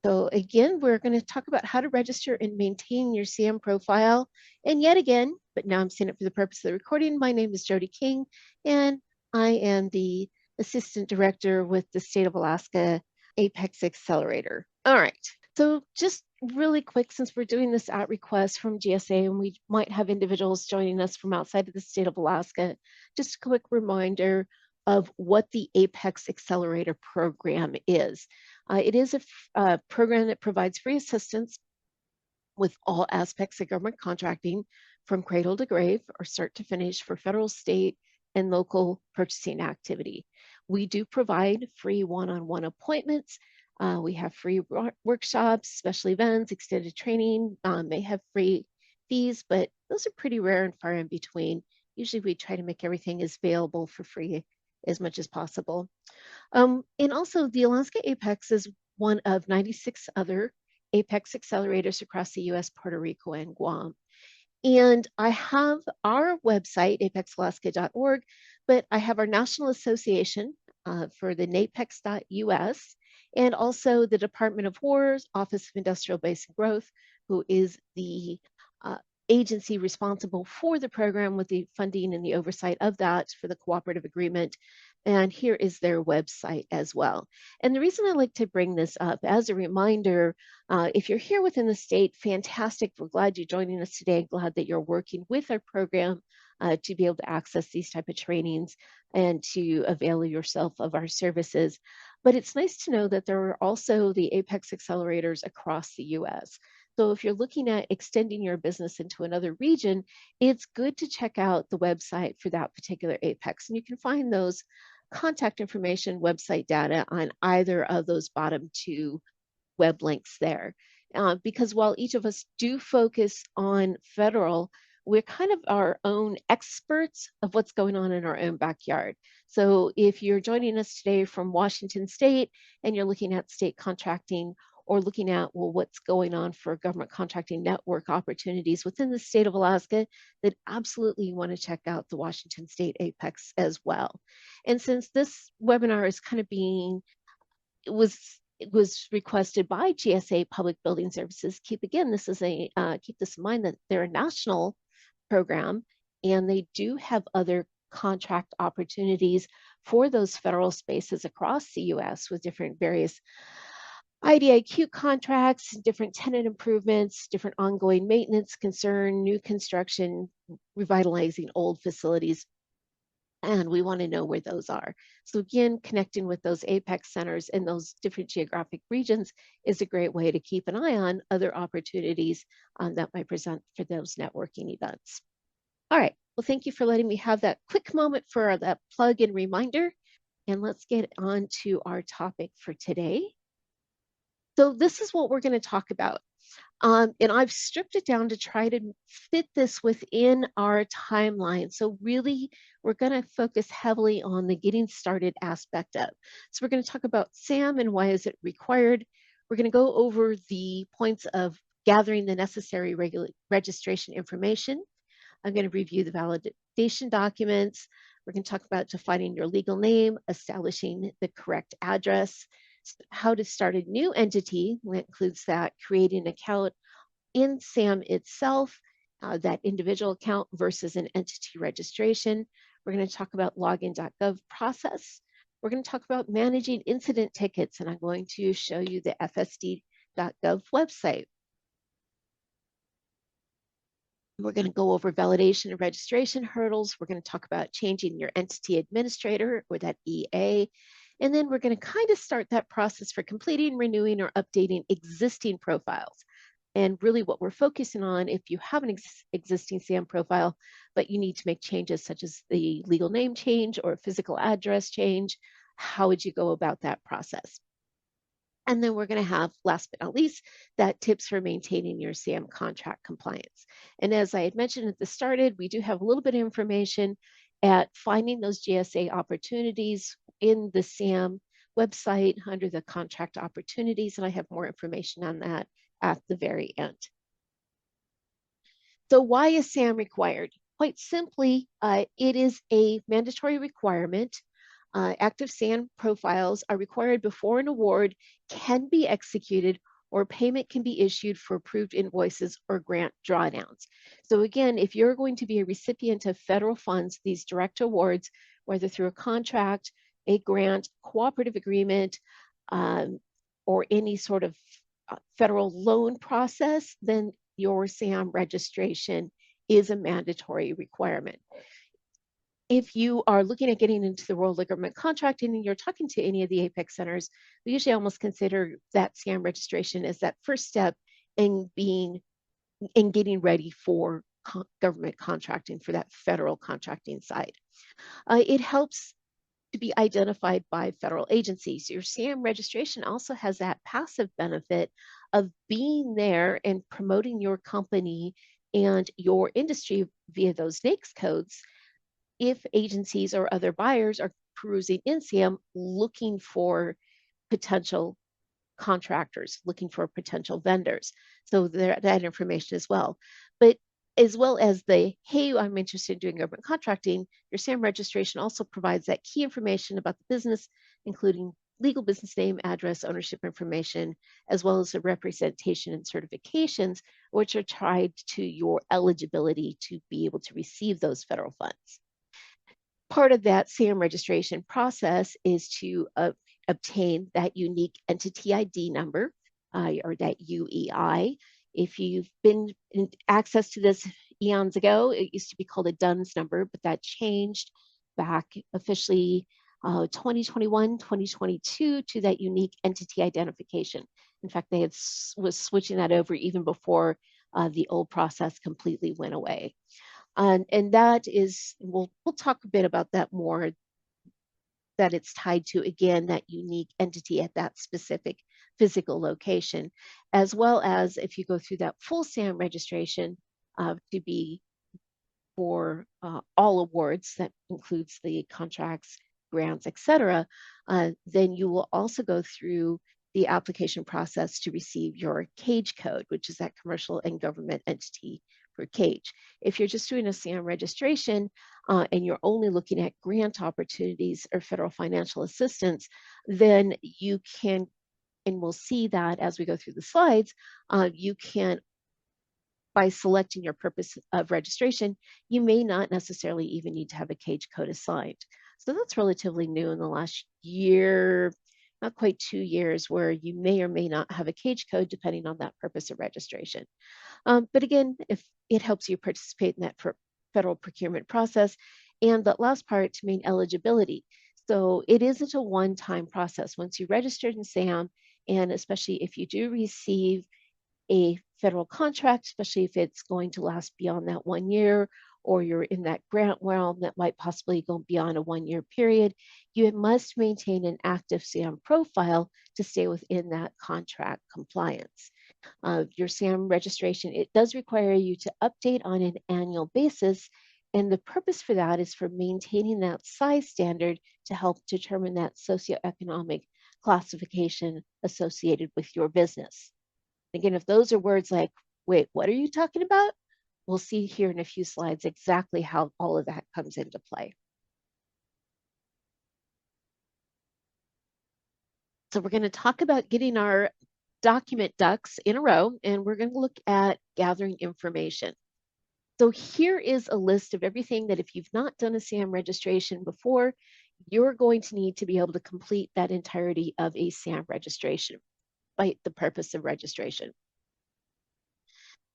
So again, we're going to talk about how to register and maintain your SAM profile. And yet again, but now I'm saying it for the purpose of the recording, my name is Jody King, and I am the Assistant Director with the State of Alaska Apex Accelerator. All right, so just really quick, since we're doing this at request from GSA and we might have individuals joining us from outside of the state of Alaska, just a quick reminder of what the Apex Accelerator program is. It is a program that provides free assistance with all aspects of government contracting from cradle to grave or start to finish for federal, state, and local purchasing activity. We do provide free one-on-one appointments. We have free workshops, special events, extended training, may have free fees, but those are pretty rare and far in between. Usually we try to make everything as available for free as much as possible. And also the Alaska Apex is one of 96 other Apex accelerators across the US, Puerto Rico, and Guam. And I have our website, apexalaska.org, but I have our national association for the NAPEX.us, and also the Department of War's Office of Industrial Base and Growth, who is the agency responsible for the program with the funding and the oversight of that for the cooperative agreement. And here is their website as well. And the reason I like to bring this up as a reminder, if you're here within the state, fantastic. We're glad you're joining us today. Glad that you're working with our program to be able to access these type of trainings and to avail yourself of our services. But it's nice to know that there are also the Apex accelerators across the US. So if you're looking at extending your business into another region, it's good to check out the website for that particular Apex. And you can find those contact information, website data on either of those bottom two web links there. Because while each of us do focus on federal, we're kind of our own experts of what's going on in our own backyard. So if you're joining us today from Washington State and you're looking at state contracting or looking at, well, what's going on for government contracting network opportunities within the state of Alaska, then absolutely you want to check out the Washington State Apex as well. And since this webinar is kind of it was requested by GSA Public Building Services, keep this in mind that they're a national program and they do have other contract opportunities for those federal spaces across the US with different various IDIQ contracts, different tenant improvements, different ongoing maintenance concern, new construction, revitalizing old facilities. And we want to know where those are. So again, connecting with those Apex centers in those different geographic regions is a great way to keep an eye on other opportunities that might present for those networking events. All right, well, thank you for letting me have that quick moment for that plug and reminder. And let's get on to our topic for today. So this is what we're going to talk about. And I've stripped it down to try to fit this within our timeline. So really, we're going to focus heavily on the getting started aspect of. So we're going to talk about SAM and why is it required. We're going to go over the points of gathering the necessary registration information. I'm going to review the validation documents. We're going to talk about defining your legal name, establishing the correct address, how to start a new entity, that includes that creating an account in SAM itself, that individual account versus an entity registration. We're going to talk about login.gov process. We're going to talk about managing incident tickets, and I'm going to show you the fsd.gov website. We're going to go over validation and registration hurdles. We're going to talk about changing your entity administrator, or that EA. And then we're going to kind of start that process for completing, renewing, or updating existing profiles. And really what we're focusing on, if you have an existing SAM profile, but you need to make changes such as the legal name change or physical address change, how would you go about that process? And then we're going to have, last but not least, that tips for maintaining your SAM contract compliance. And as I had mentioned at the start, we do have a little bit of information at finding those GSA opportunities in the SAM website under the contract opportunities, and I have more information on that at the very end. So why is SAM required? Quite simply, it is a mandatory requirement. Active SAM profiles are required before an award can be executed or payment can be issued for approved invoices or grant drawdowns. So again, if you're going to be a recipient of federal funds, these direct awards, whether through a contract, a grant, cooperative agreement, um, or any sort of federal loan process, then your SAM registration is a mandatory requirement. If you are looking at getting into the world of government contracting and you're talking to any of the Apex centers, we usually almost consider that SAM registration as that first step in getting ready for government contracting, for that federal contracting side. It helps to be identified by federal agencies. Your SAM registration also has that passive benefit of being there and promoting your company and your industry via those NAICS codes if agencies or other buyers are perusing in SAM looking for potential contractors, looking for potential vendors. So that information as well. But as well as the, hey, I'm interested in doing government contracting, your SAM registration also provides that key information about the business, including legal business name, address, ownership information, as well as the representation and certifications, which are tied to your eligibility to be able to receive those federal funds. Part of that SAM registration process is to obtain that unique entity ID number, or that UEI. If you've been in access to this eons ago, it used to be called a DUNS number, but that changed back officially 2021, 2022 to that unique entity identification. In fact, they was switching that over even before the old process completely went away. And that is, we'll talk a bit about that more, that it's tied to, again, that unique entity at that specific physical location, as well as if you go through that full SAM registration to be for all awards, that includes the contracts, grants, etc., then you will also go through the application process to receive your CAGE code, which is that commercial and government entity for CAGE. If you're just doing a SAM registration and you're only looking at grant opportunities or federal financial assistance, then you can, and we'll see that as we go through the slides, you can, by selecting your purpose of registration, you may not necessarily even need to have a CAGE code assigned. So that's relatively new in the last year, not quite 2 years, where you may or may not have a CAGE code depending on that purpose of registration. But again, if it helps you participate in that federal procurement process. And that last part, to maintain eligibility. So it isn't a one-time process. Once you registered in SAM, and especially if you do receive a federal contract, especially if it's going to last beyond that 1 year, or you're in that grant realm that might possibly go beyond a 1-year period, you must maintain an active SAM profile to stay within that contract compliance. Your SAM registration, it does require you to update on an annual basis. And the purpose for that is for maintaining that size standard to help determine that socioeconomic classification associated with your business. Again, if those are words like, wait, what are you talking about? We'll see here in a few slides exactly how all of that comes into play. So we're going to talk about getting our document ducks in a row, and we're going to look at gathering information. So here is a list of everything that if you've not done a SAM registration before, you're going to need to be able to complete that entirety of a SAM registration by the purpose of registration.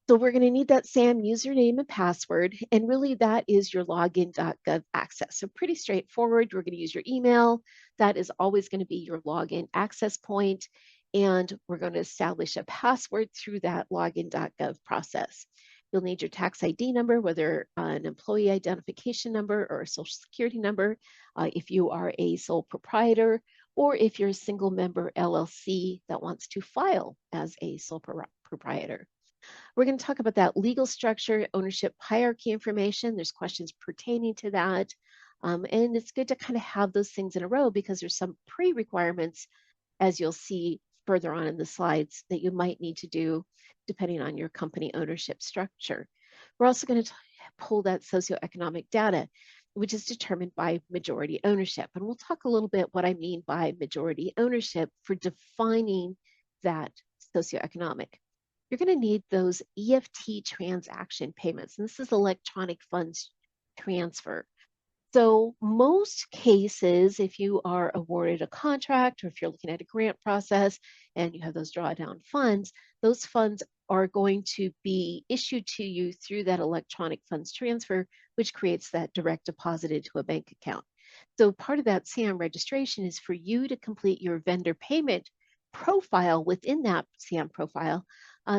So we're going to need that SAM username and password, and really that is your login.gov access. So pretty straightforward. We're going to use your email. That is always going to be your login access point, and we're going to establish a password through that login.gov process. You'll need your tax ID number, whether an employee identification number or a social security number, if you are a sole proprietor, or if you're a single member LLC that wants to file as a sole proprietor. We're going to talk about that legal structure, ownership hierarchy information. There's questions pertaining to that. And it's good to kind of have those things in a row because there's some pre-requirements, as you'll see further on in the slides, that you might need to do depending on your company ownership structure. We're also going to pull that socioeconomic data, which is determined by majority ownership. And we'll talk a little bit what I mean by majority ownership for defining that socioeconomic. You're going to need those EFT transaction payments, and this is electronic funds transfer. So most cases, if you are awarded a contract or if you're looking at a grant process and you have those drawdown funds, those funds are going to be issued to you through that electronic funds transfer, which creates that direct deposit into a bank account. So part of that SAM registration is for you to complete your vendor payment profile within that SAM profile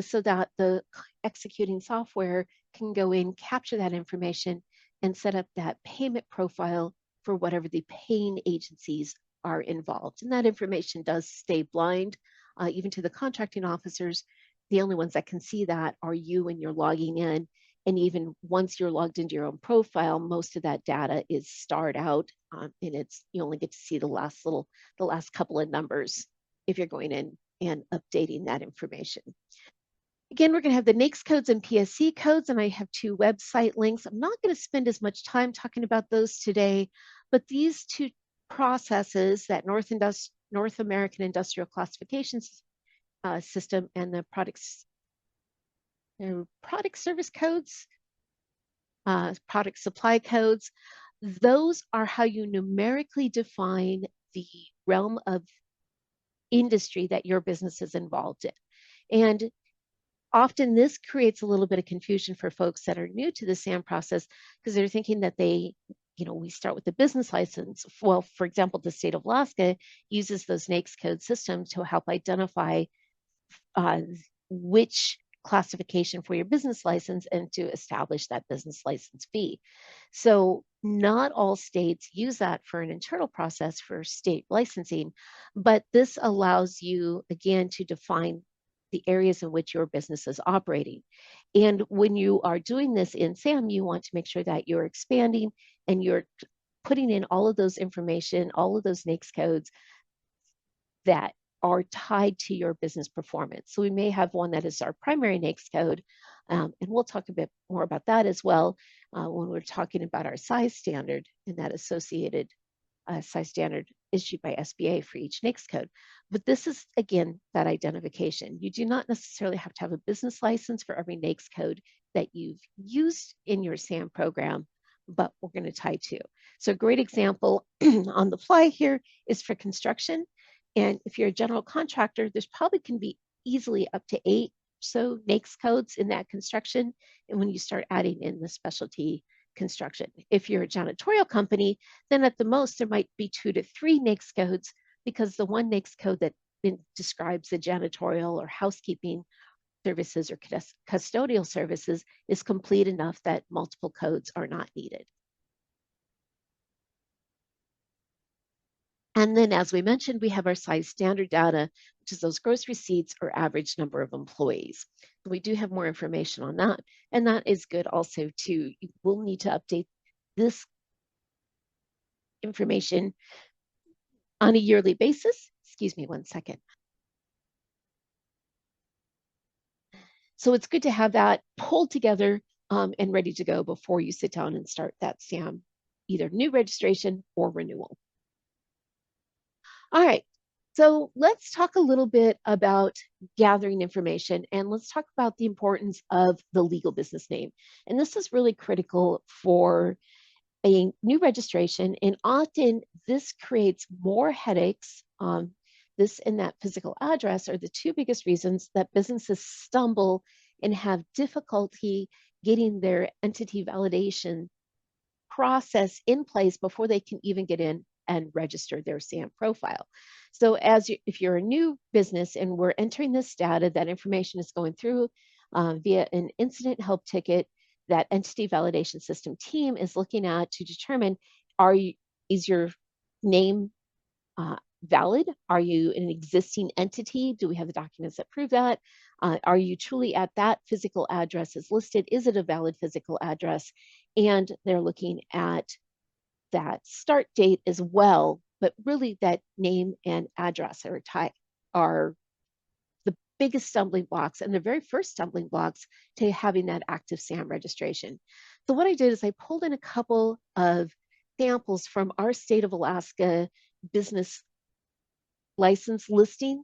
so that the executing software can go in, capture that information, and set up that payment profile for whatever the paying agencies are involved. And that information does stay blind, even to the contracting officers. The only ones that can see that are you when you're logging in. And even once you're logged into your own profile, most of that data is starred out, and you only get to see the last couple of numbers if you're going in and updating that information. Again, we're going to have the NAICS codes and PSC codes, and I have 2 website links. I'm not going to spend as much time talking about those today, but these 2 processes, that North American Industrial Classifications System and the product service codes, product supply codes, those are how you numerically define the realm of industry that your business is involved in. And often this creates a little bit of confusion for folks that are new to the SAM process because they're thinking that we start with the business license. Well, for example, the state of Alaska uses those NAICS code systems to help identify which classification for your business license and to establish that business license fee. So not all states use that for an internal process for state licensing, but this allows you, again, to define the areas in which your business is operating. And when you are doing this in SAM, you want to make sure that you're expanding and you're putting in all of those information, all of those NAICS codes that are tied to your business performance. So we may have one that is our primary NAICS code, and we'll talk a bit more about that as well when we're talking about our size standard and that associated size standard issued by SBA for each NAICS code. But this is, again, that identification. You do not necessarily have to have a business license for every NAICS code that you've used in your SAM program, but we're going to tie to. So a great example on the fly here is for construction. And if you're a general contractor, there's probably can be easily up to 8 so NAICS codes in that construction. And when you start adding in the specialty construction, if you're a janitorial company, then at the most there might be 2 to 3 NAICS codes because the one NAICS code that describes the janitorial or housekeeping services or custodial services is complete enough that multiple codes are not needed. And then, as we mentioned, we have our size standard data, which is those gross receipts or average number of employees. We do have more information on that. And that is good also too. You will need to update this information on a yearly basis. Excuse me one second. So it's good to have that pulled together and ready to go before you sit down and start that SAM, either new registration or renewal. All right, so let's talk a little bit about gathering information and let's talk about the importance of the legal business name. And this is really critical for a new registration, and often this creates more headaches. This and that physical address are the 2 biggest reasons that businesses stumble and have difficulty getting their entity validation process in place before they can even get in and register their SAM profile. So if you're a new business and we're entering this data, that information is going through via an incident help ticket, that entity validation system team is looking at to determine, is your name valid? Are you an existing entity? Do we have the documents that prove that? Are you truly at that physical address as listed? Is it a valid physical address? And they're looking at that start date as well, but really that name and address are the biggest stumbling blocks and the very first stumbling blocks to having that active SAM registration. So what I did is I pulled in a couple of samples from our state of Alaska business license listing.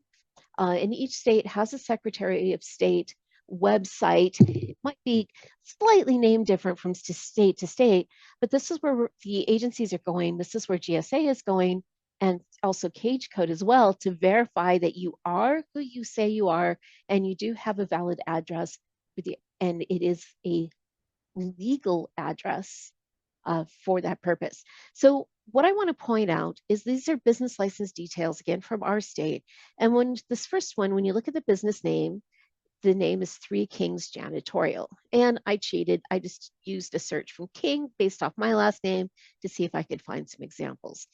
And each state has a Secretary of State website. It might be slightly name different from state to state, but this is where the agencies are going. This is where GSA is going, and also Cage Code as well, to verify that you are who you say you are and you do have a valid address and it is a legal address for that purpose. So what I want to point out is these are business license details, again, from our state. And when this first one, when you look at the business name, the name is Three Kings Janitorial. And I cheated. I just used a search from King based off my last name to see if I could find some examples.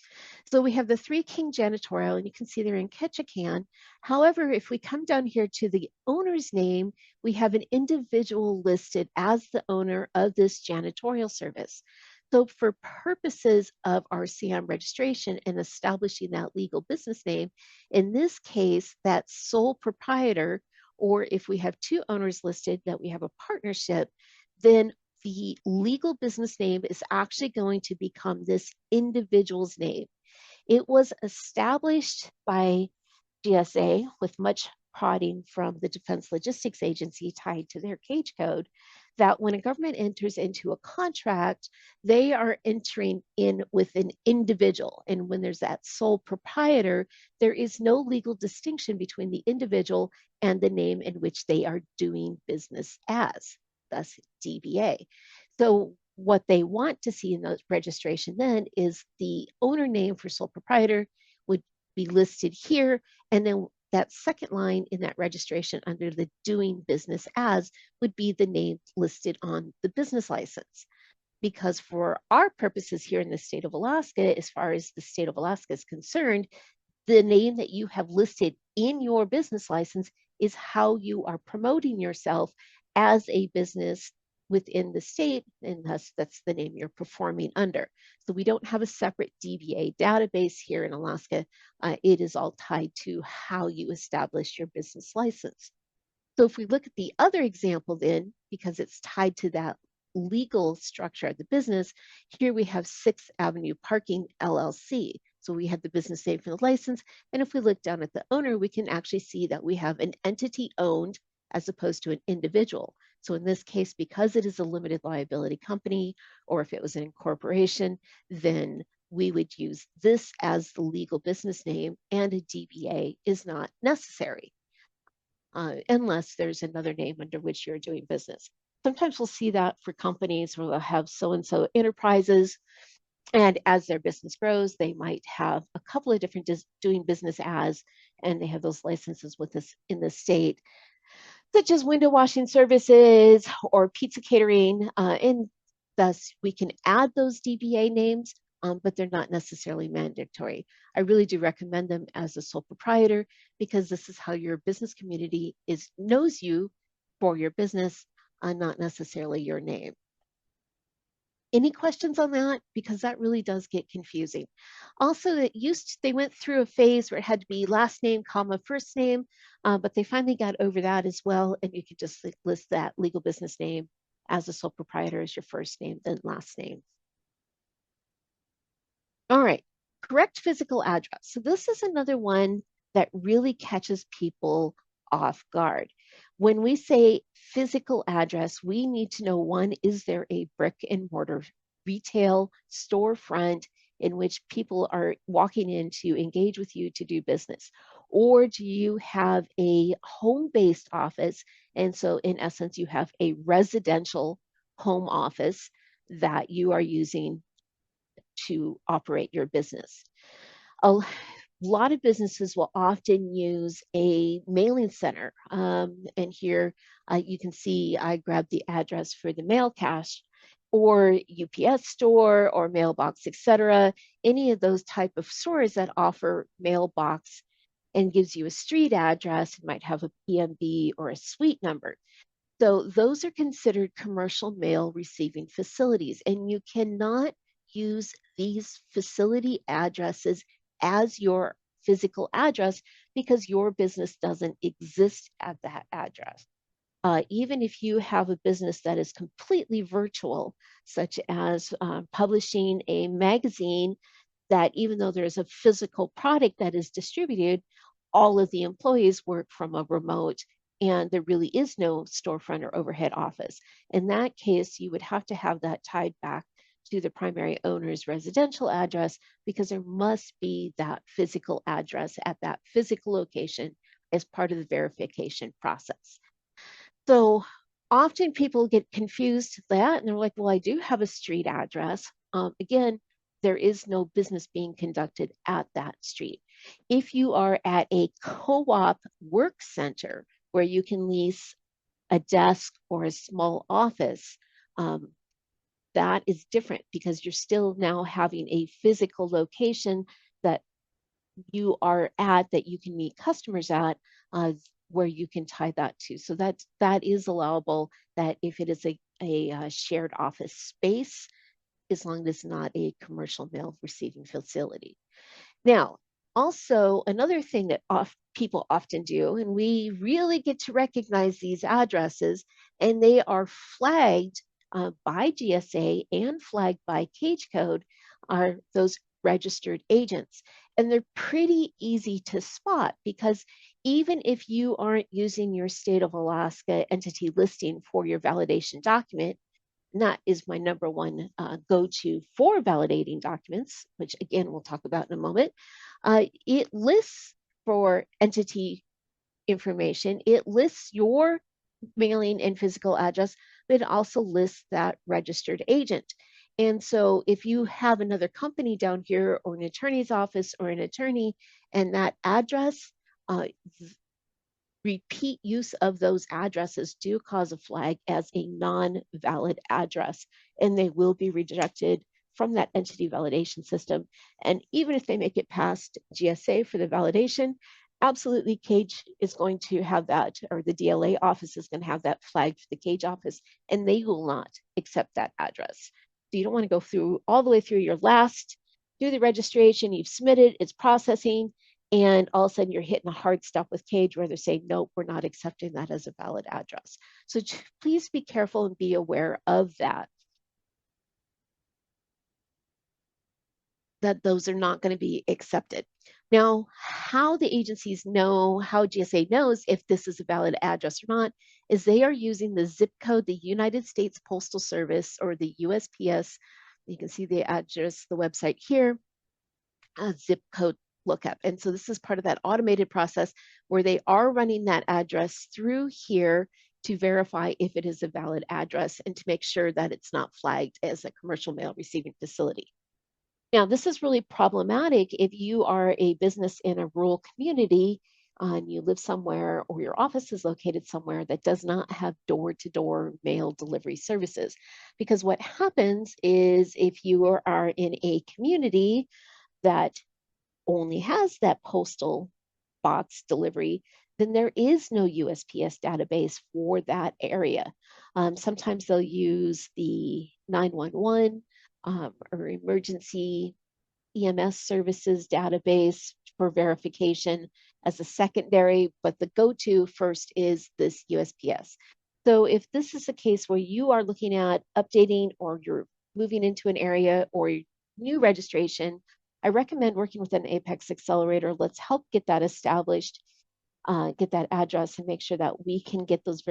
So we have the Three King Janitorial, and you can see they're in Ketchikan. However, if we come down here to the owner's name, we have an individual listed as the owner of this janitorial service. So for purposes of our CM registration and establishing that legal business name, in this case, that sole proprietor, or if we have two owners listed that we have a partnership, then the legal business name is actually going to become this individual's name. It was established by GSA with much prodding from the Defense Logistics Agency tied to their Cage Code, that when a government enters into a contract, they are entering in with an individual. And when there's that sole proprietor, there is no legal distinction between the individual and the name in which they are doing business as, thus DBA. So what they want to see in the registration then is the owner name for sole proprietor would be listed here, and then that second line in that registration under the doing business as would be the name listed on the business license. Because for our purposes here in the state of Alaska, as far as the state of Alaska is concerned, the name that you have listed in your business license is how you are promoting yourself as a business within the state, and thus that's the name you're performing under. So we don't have a separate DBA database here in Alaska. It is all tied to how you establish your business license. So if we look at the other example then, because it's tied to that legal structure of the business, here we have 6th Avenue Parking LLC. So we have the business name for the license. And if we look down at the owner, we can actually see that we have an entity owned as opposed to an individual. So in this case, because it is a limited liability company, or if it was an incorporation, then we would use this as the legal business name, and a DBA is not necessary unless there's another name under which you're doing business. Sometimes we'll see that for companies where they'll have so-and-so enterprises, and as their business grows, they might have a couple of different doing business as, and they have those licenses with us in the state, such as window washing services or pizza catering, and thus we can add those DBA names, but they're not necessarily mandatory. I really do recommend them as a sole proprietor, because this is how your business community knows you for your business, not necessarily your name. Any questions on that? Because that really does get confusing. Also, they went through a phase where it had to be last name, comma, first name, but they finally got over that as well. And you could just list that legal business name as a sole proprietor as your first name, then last name. All right, correct physical address. So this is another one that really catches people off guard. When we say physical address, we need to know, one, is there a brick and mortar retail storefront in which people are walking in to engage with you to do business? Or do you have a home-based office? And so in essence, you have a residential home office that you are using to operate your business. A lot of businesses will often use a mailing center. And here you can see I grabbed the address for the mail cache, or UPS store or mailbox, etc. Any of those type of stores that offer mailbox and gives you a street address, it might have a PMB or a suite number. So those are considered commercial mail receiving facilities, and you cannot use these facility addresses as your physical address because your business doesn't exist at that address. Even if you have a business that is completely virtual, such as publishing a magazine, that even though there's a physical product that is distributed, all of the employees work from a remote and there really is no storefront or overhead office. In that case, you would have to have that tied back to the primary owner's residential address because there must be that physical address at that physical location as part of the verification process. So often people get confused with that and they're like, well, I do have a street address. Again, there is no business being conducted at that street. If you are at a co-op work center where you can lease a desk or a small office, that is different because you're still now having a physical location that you are at that you can meet customers at, where you can tie that to. So that is allowable, that if it is a shared office space, as long as it's not a commercial mail receiving facility. Now, also another thing that people often do, and we really get to recognize these addresses, and they are flagged by GSA and flagged by Cage Code, are those registered agents. And they're pretty easy to spot because even if you aren't using your state of Alaska entity listing for your validation document, and that is my number one go-to for validating documents, which again, we'll talk about in a moment. It lists for entity information, it lists your mailing and physical address, but it also lists that registered agent. And so if you have another company down here or an attorney's office or an attorney and that address, repeat use of those addresses do cause a flag as a non-valid address, and they will be rejected from that entity validation system. And even if they make it past GSA for the validation, absolutely Cage is going to have that, or the DLA office is going to have that flagged for the Cage office, and they will not accept that address. So you don't want to go through all the way through your last, do the registration, you've submitted, it's processing, and all of a sudden you're hitting a hard stop with Cage where they're saying, nope, we're not accepting that as a valid address. So please be careful and be aware of that those are not going to be accepted. Now, how the agencies know, how GSA knows if this is a valid address or not, is they are using the zip code, the United States Postal Service, or the USPS. You can see the address, the website here, zip code lookup. And so this is part of that automated process where they are running that address through here to verify if it is a valid address and to make sure that it's not flagged as a commercial mail receiving facility. Now, this is really problematic if you are a business in a rural community and you live somewhere or your office is located somewhere that does not have door-to-door mail delivery services. Because what happens is if you are in a community that only has that postal box delivery, then there is no USPS database for that area. Sometimes they'll use the 911 or emergency EMS services database for verification as a secondary, but the go-to first is this USPS. So if this is a case where you are looking at updating or you're moving into an area or new registration, I recommend working with an Apex accelerator. Let's help get that established, get that address, and make sure that we can get those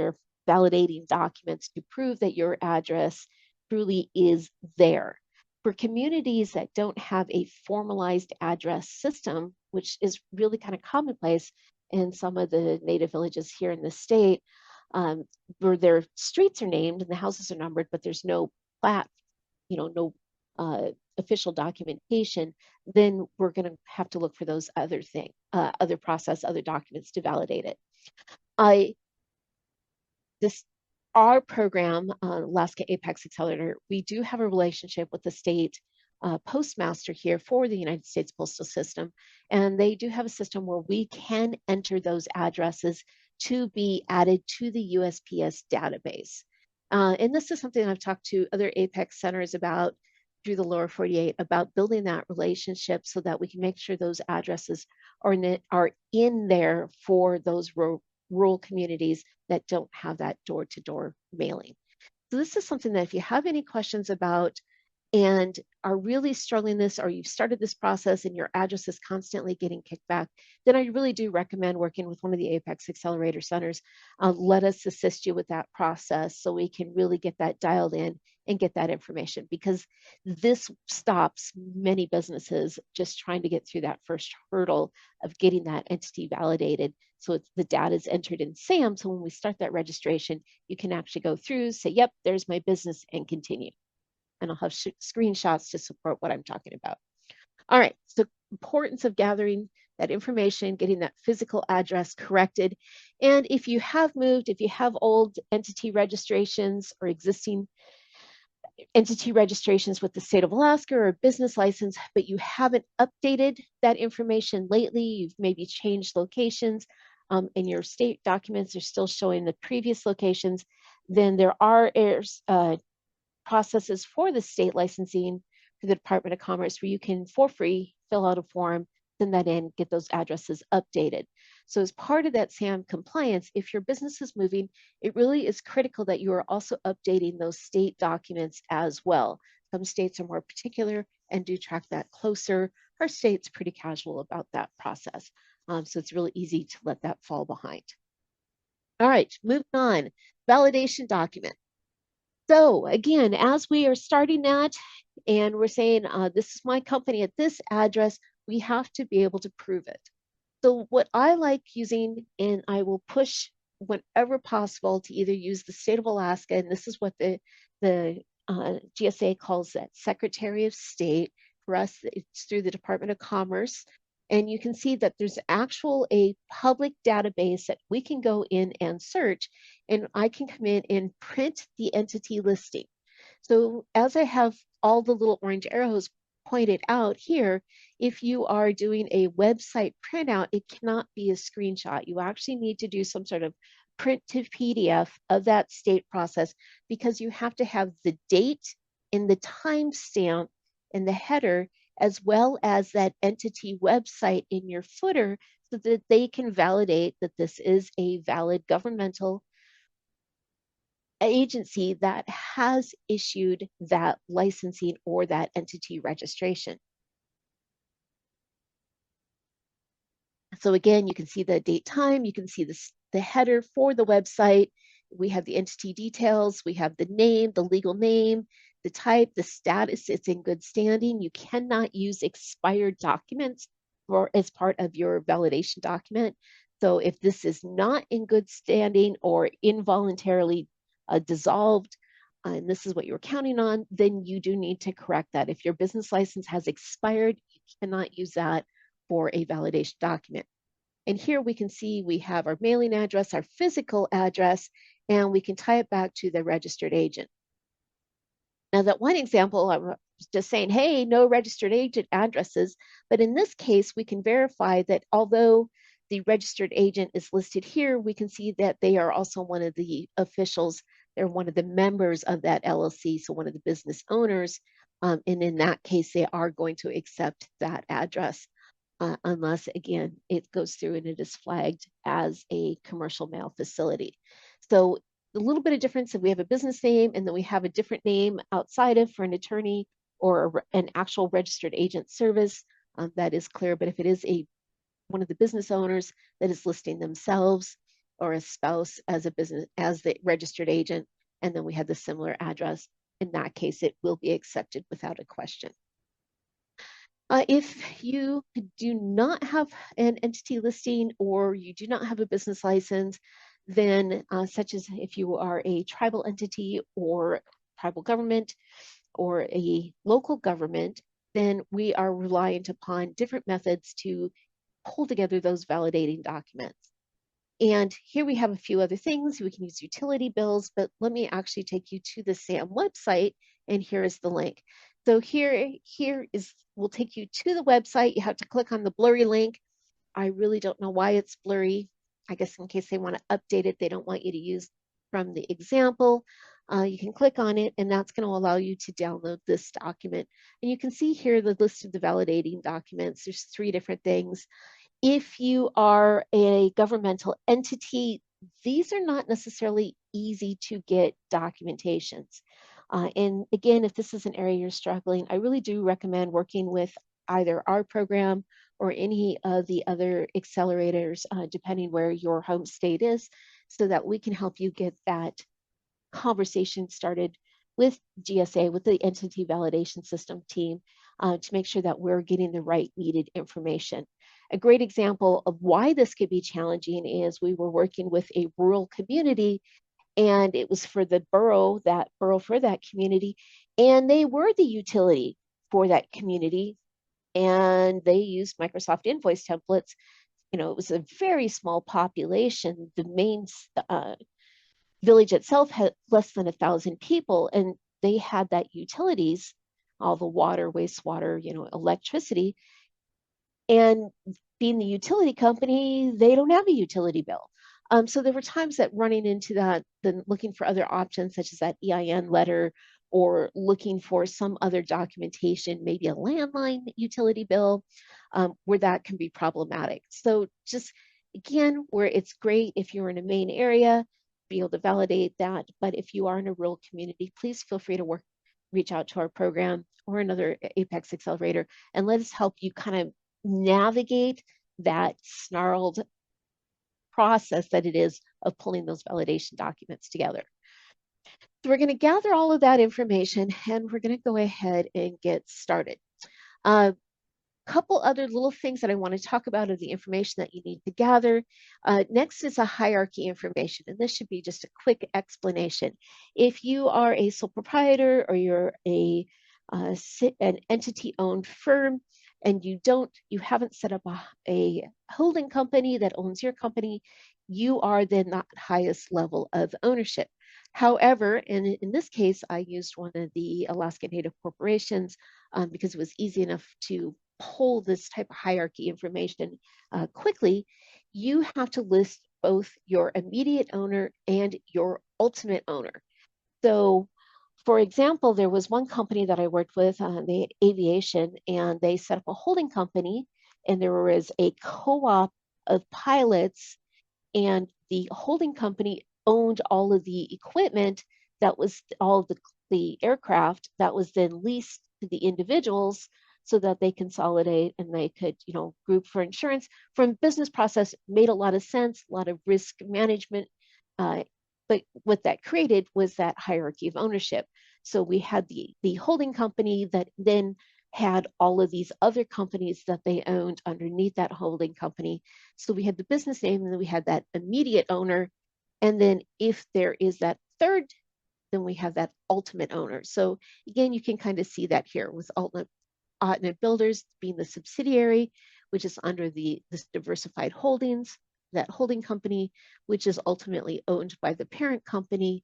validating documents to prove that your address truly is there. For communities that don't have a formalized address system, which is really kind of commonplace in some of the native villages here in the state, where their streets are named and the houses are numbered, but there's no plat, no official documentation, then we're going to have to look for those other things, other process, other documents to validate it. Our program, Alaska Apex Accelerator, we do have a relationship with the state postmaster here for the United States Postal System, and they do have a system where we can enter those addresses to be added to the USPS database. And this is something I've talked to other Apex centers about through the lower 48 about building that relationship so that we can make sure those addresses are in there for those rural communities that don't have that door-to-door mailing. So this is something that if you have any questions about and are really struggling this, or you've started this process and your address is constantly getting kicked back, then I really do recommend working with one of the Apex Accelerator Centers. Let us assist you with that process so we can really get that dialed in and get that information, because this stops many businesses just trying to get through that first hurdle of getting that entity validated. So the data is entered in SAM. So when we start that registration, you can actually go through, say, yep, there's my business, and continue. And I'll have screenshots to support what I'm talking about. All right, so importance of gathering that information, getting that physical address corrected. And if you have moved, if you have old entity registrations or existing entity registrations with the state of Alaska or a business license, but you haven't updated that information lately, you've maybe changed locations, and your state documents are still showing the previous locations, then there are processes for the state licensing for the Department of Commerce where you can, for free, fill out a form, send that in, get those addresses updated. So as part of that SAM compliance, if your business is moving, it really is critical that you are also updating those state documents as well. Some states are more particular and do track that closer. Our state's pretty casual about that process. So it's really easy to let that fall behind. All right, moving on, validation document. So again, as we are starting that and we're saying, this is my company at this address, we have to be able to prove it. So what I like using, and I will push whenever possible to either use the state of Alaska, and this is what the GSA calls that Secretary of State. For us, it's through the Department of Commerce. And you can see that there's a public database that we can go in and search, and I can come in and print the entity listing. So as I have all the little orange arrows pointed out here, if you are doing a website printout, it cannot be a screenshot. You actually need to do some sort of print to PDF of that state process, because you have to have the date and the timestamp in the header, as well as that entity website in your footer, so that they can validate that this is a valid governmental agency that has issued that licensing or that entity registration. So again, you can see the date, time, you can see the header for the website. We have the entity details, we have the name, the legal name, the type, the status, it's in good standing. You cannot use expired documents as part of your validation document. So if this is not in good standing or involuntarily dissolved, and this is what you're counting on, then you do need to correct that. If your business license has expired, you cannot use that for a validation document. And here we can see we have our mailing address, our physical address, and we can tie it back to the registered agent. Now that one example, I was just saying, hey, no registered agent addresses, but in this case, we can verify that although the registered agent is listed here, we can see that they are also one of the officials. They're one of the members of that LLC, so one of the business owners. And in that case, they are going to accept that address, unless, again, it goes through and it is flagged as a commercial mail facility. So a little bit of difference if we have a business name and then we have a different name outside of for an attorney or an actual registered agent service, that is clear. But if it is one of the business owners that is listing themselves or a spouse as a business, as the registered agent, and then we have the similar address, in that case, it will be accepted without a question. If you do not have an entity listing or you do not have a business license, then such as if you are a tribal entity or tribal government or a local government, then we are reliant upon different methods to pull together those validating documents. And here we have a few other things. We can use utility bills, but let me actually take you to the SAM website, and here is the link. So we'll take you to the website. You have to click on the blurry link. I really don't know why it's blurry. I guess in case they want to update it, they don't want you to use from the example. You can click on it, and that's going to allow you to download this document. And you can see here the list of the validating documents. There's 3 different things. If you are a governmental entity, these are not necessarily easy to get documentations. And again, if this is an area you're struggling, I really do recommend working with either our program or any of the other accelerators, depending where your home state is, so that we can help you get that conversation started with GSA, with the entity validation system team, to make sure that we're getting the right needed information. A great example of why this could be challenging is we were working with a rural community, and it was for the borough, for that community, and they were the utility for that community, and they used Microsoft invoice templates. It was a very small population. The main village itself had less than 1,000 people, and they had that utilities, all the water, wastewater, electricity. And being the utility company, they don't have a utility bill. So there were times that running into that, then looking for other options such as that EIN letter, or looking for some other documentation, maybe a landline utility bill, where that can be problematic. So just again, where it's great if you're in a main area, be able to validate that. But if you are in a rural community, please feel free to reach out to our program or another Apex Accelerator, and let us help you kind of navigate that snarled process that it is of pulling those validation documents together. So we're going to gather all of that information, and we're going to go ahead and get started. Couple other little things that I want to talk about of the information that you need to gather. Next is a hierarchy information, and this should be just a quick explanation. If you are a sole proprietor or you're an entity-owned firm, and you haven't set up a holding company that owns your company, you are then the highest level of ownership. However, and in this case, I used one of the Alaska Native corporations because it was easy enough to pull this type of hierarchy information quickly. You have to list both your immediate owner and your ultimate owner. So, for example, there was one company that I worked with, the aviation, and they set up a holding company, and there was a co-op of pilots, and the holding company owned all of the equipment that was all the aircraft that was then leased to the individuals so that they consolidate and they could, group for insurance. From business process, made a lot of sense, a lot of risk management. But what that created was that hierarchy of ownership. So we had the holding company that then had all of these other companies that they owned underneath that holding company. So we had the business name, and then we had that immediate owner. And then if there is that third, then we have that ultimate owner. So again, you can kind of see that here with Altnet Builders being the subsidiary, which is under this diversified holdings, that holding company, which is ultimately owned by the parent company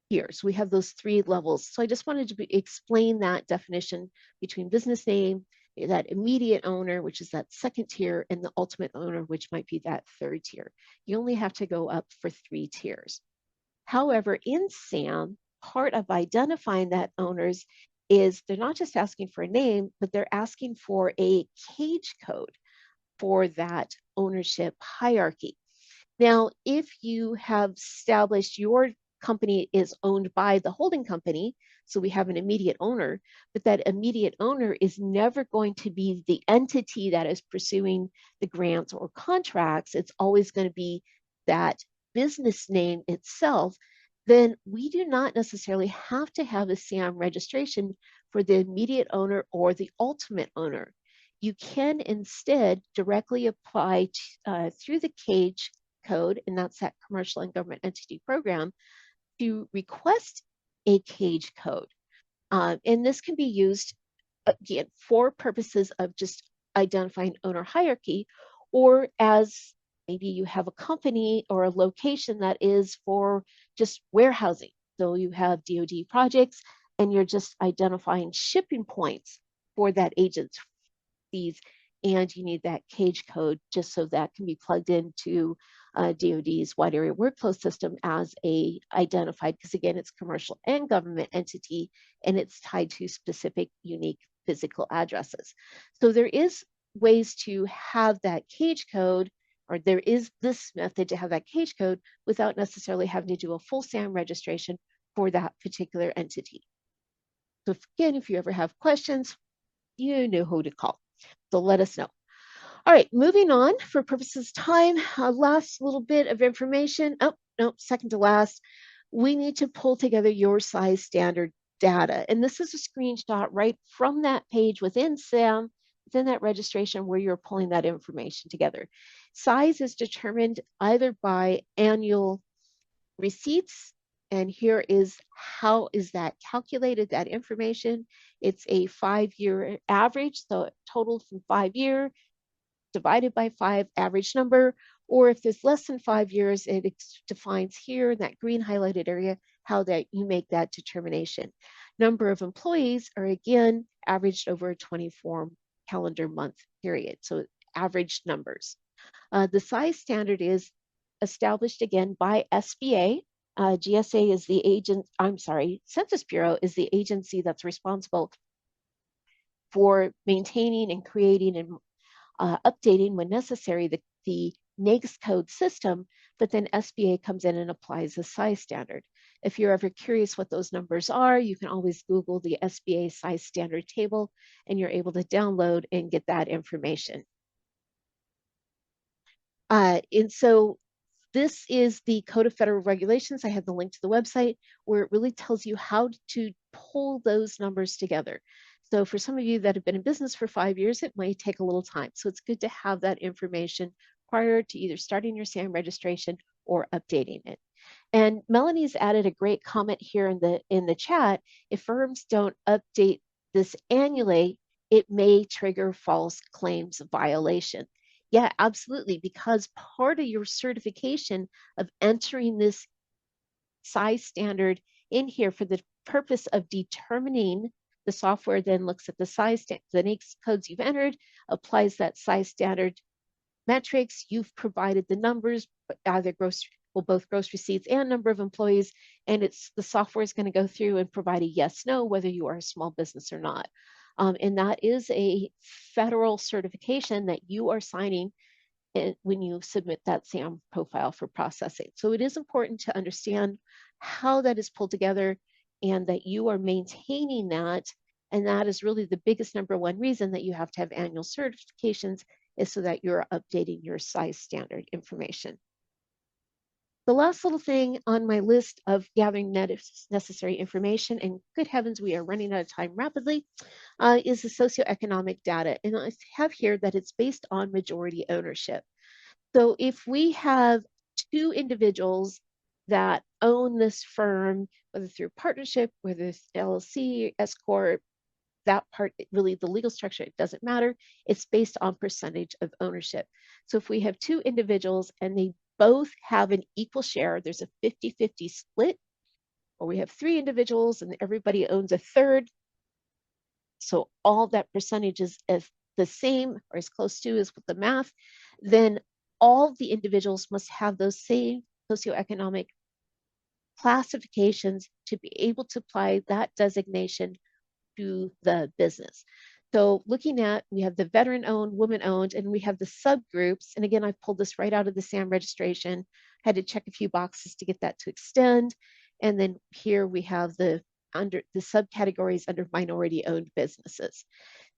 here. So we have those three levels. So I just wanted to explain that definition between business name, that immediate owner, which is that second tier, and the ultimate owner, which might be that third tier. You only have to go up for 3 tiers. However, in SAM, part of identifying that owners is they're not just asking for a name, but they're asking for a cage code for that ownership hierarchy. Now, if you have established your company is owned by the holding company, so we have an immediate owner, but that immediate owner is never going to be the entity that is pursuing the grants or contracts. It's always going to be that business name itself. Then we do not necessarily have to have a SAM registration for the immediate owner or the ultimate owner. You can instead directly apply through the CAGE code, and that's that Commercial and Government Entity Program, to request a CAGE code. And this can be used, again, for purposes of just identifying owner hierarchy, or as maybe you have a company or a location that is for just warehousing. So you have DoD projects, and you're just identifying shipping points for that agent's fees, and you need that CAGE code just so that can be plugged into DoD's wide area workflow system as a identified, because again, it's commercial and government entity, and it's tied to specific unique physical addresses. So there is ways to have that CAGE code, or there is this method to have that CAGE code without necessarily having to do a full SAM registration for that particular entity. So again, if you ever have questions, you know who to call. So let us know. All right, moving on for purposes of time, last little bit of information. Oh, no, second to last. We need to pull together your size standard data. And this is a screenshot right from that page within SAM, within that registration where you're pulling that information together. Size is determined either by annual receipts, and here is how is that calculated, that information. It's a 5-year average, so total from 5 year divided by 5 average number, or if there's less than 5 years, it defines here in that green highlighted area how that you make that determination. Number of employees are again averaged over a 24 calendar month period, so average numbers. The size standard is established again by SBA. GSA is the agent, I'm sorry, Census Bureau is the agency that's responsible for maintaining and creating and updating when necessary the NAICS code system, but then SBA comes in and applies the size standard. If you're ever curious what those numbers are, you can always Google the SBA size standard table and you're able to download and get that information. And so this is the Code of Federal Regulations. I have the link to the website where it really tells you how to pull those numbers together. So for some of you that have been in business for 5 years, it might take a little time. So it's good to have that information prior to either starting your SAM registration or updating it. And Melanie's added a great comment here in the chat. If firms don't update this annually, it may trigger false claims violation. Yeah, absolutely, because part of your certification of entering this size standard in here for the purpose of determining, the software then looks at the size, the NAICS codes you've entered, applies that size standard metrics, you've provided the numbers, either both gross receipts and number of employees, and the software is going to go through and provide a yes, no, whether you are a small business or not. And that is a federal certification that you are signing when you submit that SAM profile for processing. So it is important to understand how that is pulled together and that you are maintaining that. And that is really the biggest number one reason that you have to have annual certifications, is so that you're updating your size standard information. The last little thing on my list of gathering necessary information, and good heavens, we are running out of time rapidly, is the socioeconomic data. And I have here that it's based on majority ownership. So if we have 2 individuals that own this firm, whether through partnership, whether it's LLC, S Corp, that part, really the legal structure, it doesn't matter. It's based on percentage of ownership. So if we have 2 individuals and they both have an equal share, there's a 50-50 split, or we have 3 individuals and everybody owns a third, so all that percentage is the same or as close to as with the math, then all the individuals must have those same socioeconomic classifications to be able to apply that designation to the business. So looking at, we have the veteran-owned, woman-owned, and we have the subgroups. And again, I've pulled this right out of the SAM registration. Had to check a few boxes to get that to extend. And then here we have the subcategories under minority-owned businesses.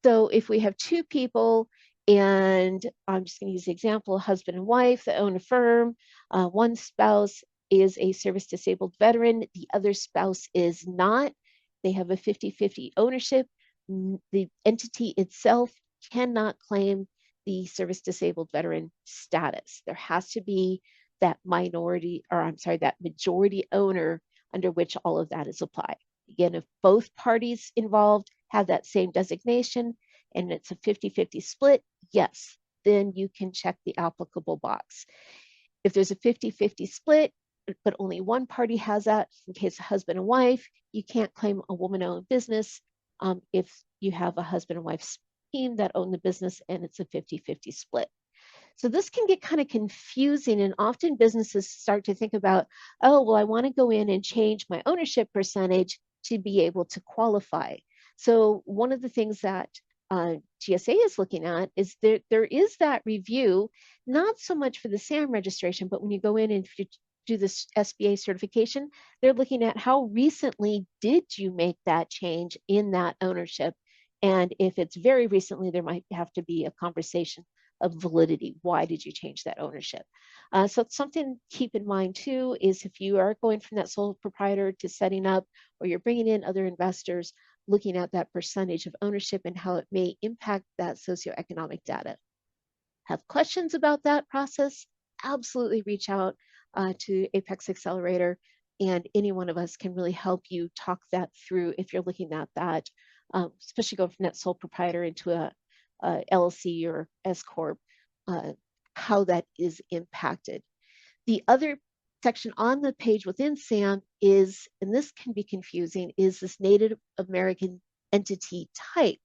So if we have 2 people, and I'm just going to use the example, husband and wife that own a firm, one spouse is a service-disabled veteran, the other spouse is not. They have a 50-50 ownership. The entity itself cannot claim the service-disabled veteran status. There has to be that that majority owner under which all of that is applied. Again, if both parties involved have that same designation and it's a 50-50 split, yes, then you can check the applicable box. If there's a 50-50 split, but only one party has that, in case of husband and wife, you can't claim a woman-owned business if you have a husband and wife team that own the business and it's a 50-50 split. So this can get kind of confusing, and often businesses start to think about, oh, well, I want to go in and change my ownership percentage to be able to qualify. So one of the things that GSA is looking at is there is that review, not so much for the SAM registration, but when you go in and do this SBA certification, they're looking at how recently did you make that change in that ownership. And if it's very recently, there might have to be a conversation of validity. Why did you change that ownership? So it's something to keep in mind too, is if you are going from that sole proprietor to setting up, or you're bringing in other investors, looking at that percentage of ownership and how it may impact that socioeconomic data. Have questions about that process? Absolutely reach out to Apex Accelerator, and any one of us can really help you talk that through if you're looking at that, especially going from that sole proprietor into a LLC or S Corp, how that is impacted. The other section on the page within SAM is, and this can be confusing, is this Native American entity type.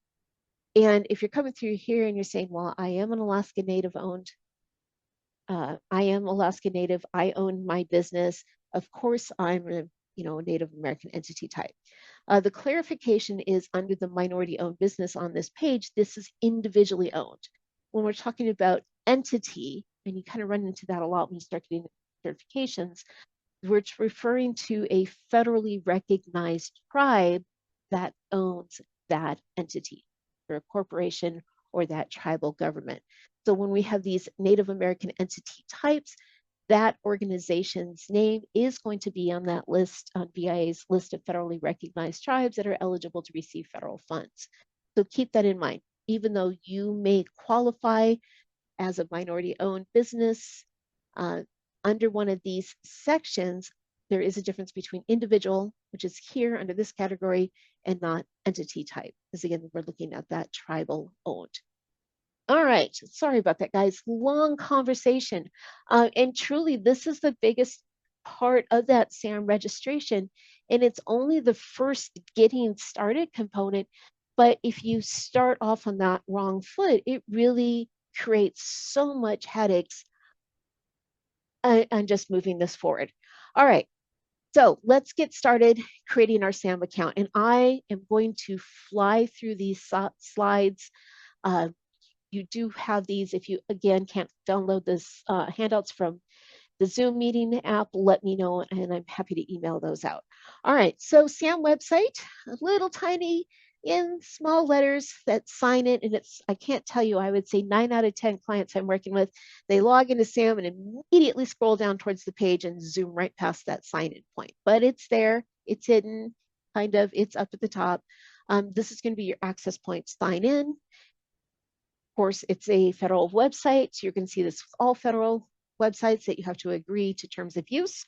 And if you're coming through here and you're saying, well, I am an Alaska Native owned, I am Alaska Native, I own my business, of course I'm a Native American entity type. The clarification is under the minority owned business on this page, this is individually owned. When we're talking about entity, and you kind of run into that a lot when you start getting certifications, we're referring to a federally recognized tribe that owns that entity, or a corporation, or that tribal government. So when we have these Native American entity types, that organization's name is going to be on that list, on BIA's list of federally recognized tribes that are eligible to receive federal funds. So keep that in mind. Even though you may qualify as a minority owned business under one of these sections, there is a difference between individual, which is here under this category, and not entity type, because again, we're looking at that tribal owned. All right, sorry about that, guys. Long conversation. And truly, this is the biggest part of that SAM registration. And it's only the first getting started component. But if you start off on that wrong foot, it really creates so much headaches on just moving this forward. All right, so let's get started creating our SAM account. And I am going to fly through these slides. You do have these. If you, again, can't download this handouts from the Zoom meeting app, let me know, and I'm happy to email those out. All right, so SAM website, a little tiny in small letters that sign it, and it's, I can't tell you, I would say 9 out of 10 clients I'm working with, they log into SAM and immediately scroll down towards the page and zoom right past that sign in point. But it's there, it's hidden, kind of, it's up at the top. This is going to be your access point, sign in. Of course, it's a federal website, so you're going to see this with all federal websites that you have to agree to terms of use.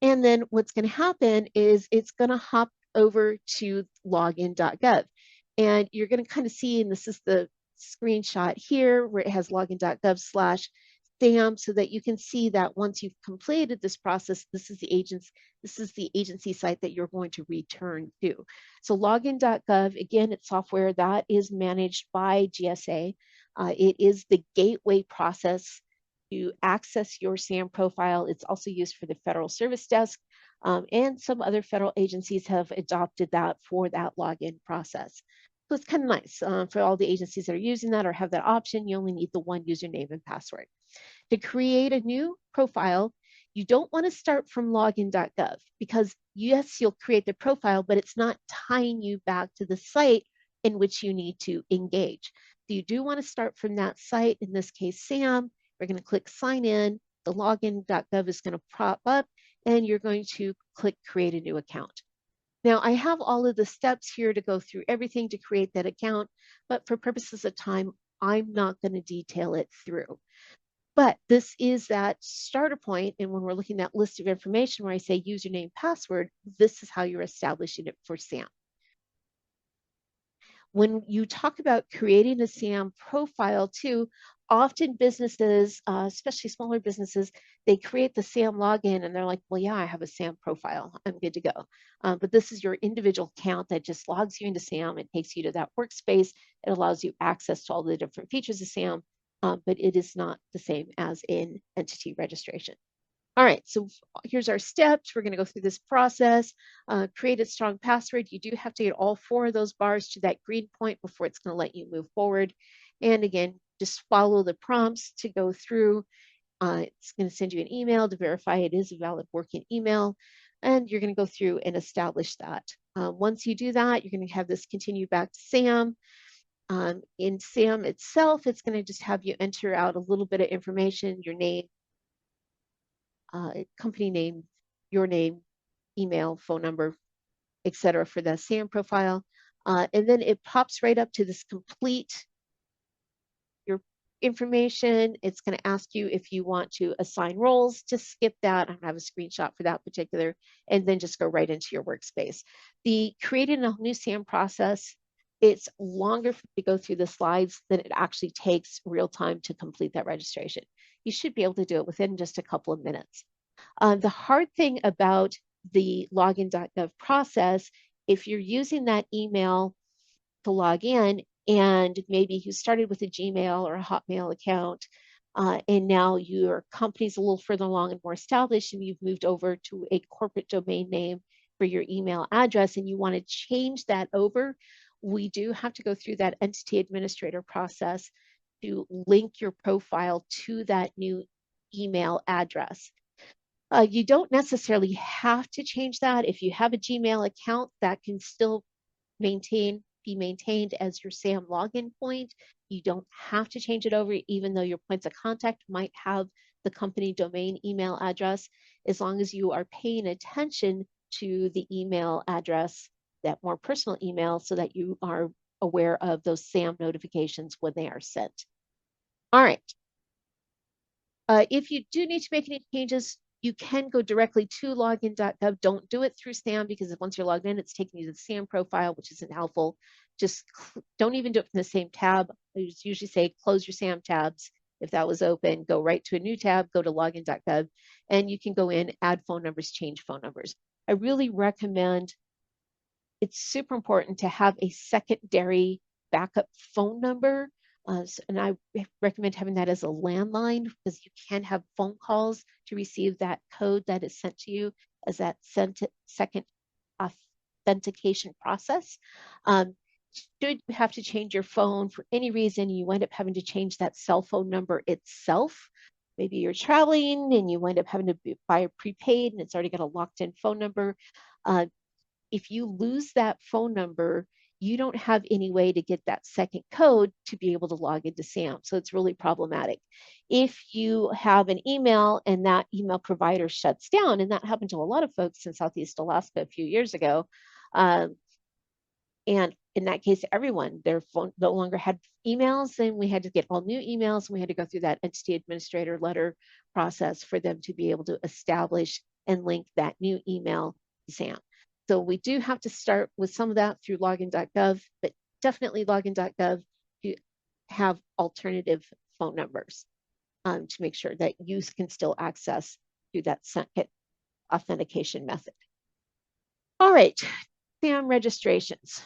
And then what's going to happen is it's going to hop over to login.gov. And you're going to kind of see, and this is the screenshot here where it has login.gov/SAM, so that you can see that once you've completed this process, this is the agency site that you're going to return to. So login.gov, again, it's software that is managed by GSA. It is the gateway process to access your SAM profile. It's also used for the Federal Service Desk, and some other federal agencies have adopted that for that login process. So it's kind of nice for all the agencies that are using that or have that option. You only need the one username and password. To create a new profile, you don't want to start from login.gov, because yes, you'll create the profile, but it's not tying you back to the site in which you need to engage. So you do want to start from that site, in this case, SAM. We're going to click sign in. The login.gov is going to pop up, and you're going to click create a new account. Now, I have all of the steps here to go through everything to create that account, but for purposes of time, I'm not going to detail it through. But this is that starter point, and when we're looking at list of information where I say username, password, this is how you're establishing it for SAM. When you talk about creating a SAM profile too, often businesses, especially smaller businesses, they create the SAM login and they're like, well, yeah, I have a SAM profile, I'm good to go. But this is your individual account that just logs you into SAM. It takes you to that workspace. It allows you access to all the different features of SAM, but it is not the same as in entity registration. All right, so here's our steps. We're going to go through this process. Create a strong password. You do have to get all 4 of those bars to that green point before it's going to let you move forward. And again, just follow the prompts to go through. It's going to send you an email to verify it is a valid working email, and you're going to go through and establish that. Once you do that, you're going to have this continue back to SAM. In SAM itself, it's going to just have you enter out a little bit of information, your name, company name, your name, email, phone number, etc. for the SAM profile. And then it pops right up to this complete your information. It's going to ask you if you want to assign roles. Just skip that. I don't have a screenshot for that particular, and then just go right into your workspace. The creating a new SAM process, it's longer to go through the slides than it actually takes real time to complete that registration. You should be able to do it within just a couple of minutes. The hard thing about the login.gov process, if you're using that email to log in, and maybe you started with a Gmail or a Hotmail account, and now your company's a little further along and more established, and you've moved over to a corporate domain name for your email address, and you want to change that over, we do have to go through that entity administrator process to link your profile to that new email address. You don't necessarily have to change that. If you have a Gmail account, that can still be maintained as your SAM login point. You don't have to change it over, even though your points of contact might have the company domain email address, as long as you are paying attention to the email address, that more personal email, so that you are aware of those SAM notifications when they are sent. All right. If you do need to make any changes, you can go directly to login.gov. Don't do it through SAM, because once you're logged in, it's taking you to the SAM profile, which isn't helpful. Just don't even do it from the same tab. I usually say close your SAM tabs. If that was open, go right to a new tab, go to login.gov, and you can go in, add phone numbers, change phone numbers. I really recommend, it's super important to have a secondary backup phone number. And I recommend having that as a landline, because you can have phone calls to receive that code that is sent to you as that second authentication process. Should you have to change your phone for any reason, you wind up having to change that cell phone number itself. Maybe you're traveling and you wind up having to buy a prepaid and it's already got a locked in phone number. If you lose that phone number, you don't have any way to get that second code to be able to log into SAM. So it's really problematic. If you have an email and that email provider shuts down, and that happened to a lot of folks in Southeast Alaska a few years ago, and in that case, everyone, their phone no longer had emails, and we had to get all new emails, and we had to go through that entity administrator letter process for them to be able to establish and link that new email to SAM. So we do have to start with some of that through login.gov, but definitely login.gov to have alternative phone numbers to make sure that you can still access through that second authentication method. All right, SAM registrations.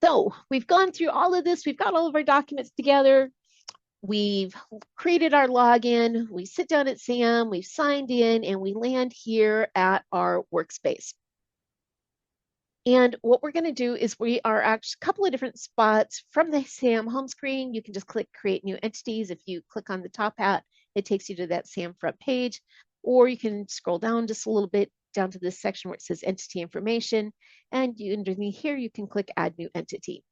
So we've gone through all of this. We've got all of our documents together. We've created our login. We sit down at SAM, we've signed in, and we land here at our workspace. And what we're going to do is we are actually a couple of different spots from the SAM home screen. You can just click create new entities. If you click on the top hat, it takes you to that SAM front page, or you can scroll down just a little bit down to this section where it says entity information. And underneath here, you can click add new entity.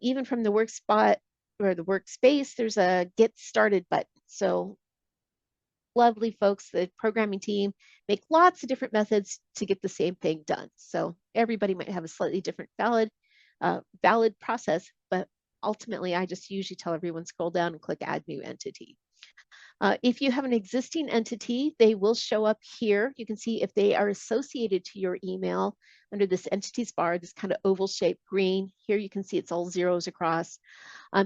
Even from the work spot or the workspace, there's a get started button. So lovely folks, the programming team, make lots of different methods to get the same thing done. So everybody might have a slightly different valid process, but ultimately I just usually tell everyone scroll down and click add new entity. If you have an existing entity, they will show up here. You can see if they are associated to your email under this entities bar, this kind of oval shaped green. Here you can see it's all zeros across.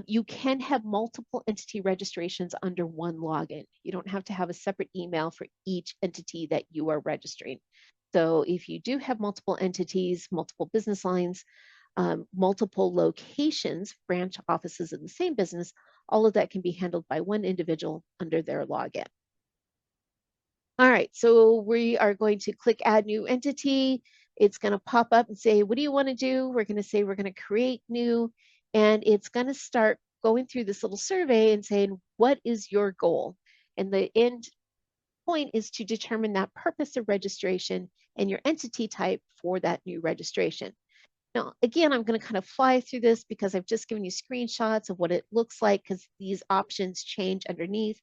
You can have multiple entity registrations under one login. You don't have to have a separate email for each entity that you are registering. So if you do have multiple entities, multiple business lines, multiple locations, branch offices in the same business, all of that can be handled by one individual under their login. All right, so we are going to click add new entity. It's going to pop up and say, what do you want to do? We're going to say we're going to create new, and it's going to start going through this little survey and saying, what is your goal? And the end point is to determine that purpose of registration and your entity type for that new registration. Now, again, I'm going to kind of fly through this because I've just given you screenshots of what it looks like because these options change underneath.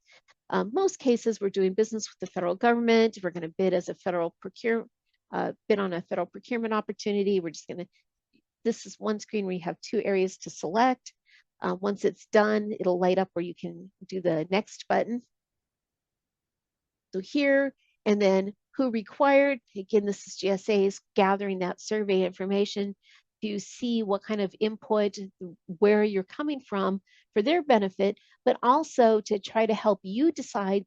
Most cases, we're doing business with the federal government. We're going to bid as a federal bid on a federal procurement opportunity. We're just going to, this is one screen where you have 2 areas to select. Once it's done, it'll light up where you can do the next button. So here, and then who required, again, this is GSA's gathering that survey information to see what kind of input, where you're coming from for their benefit, but also to try to help you decide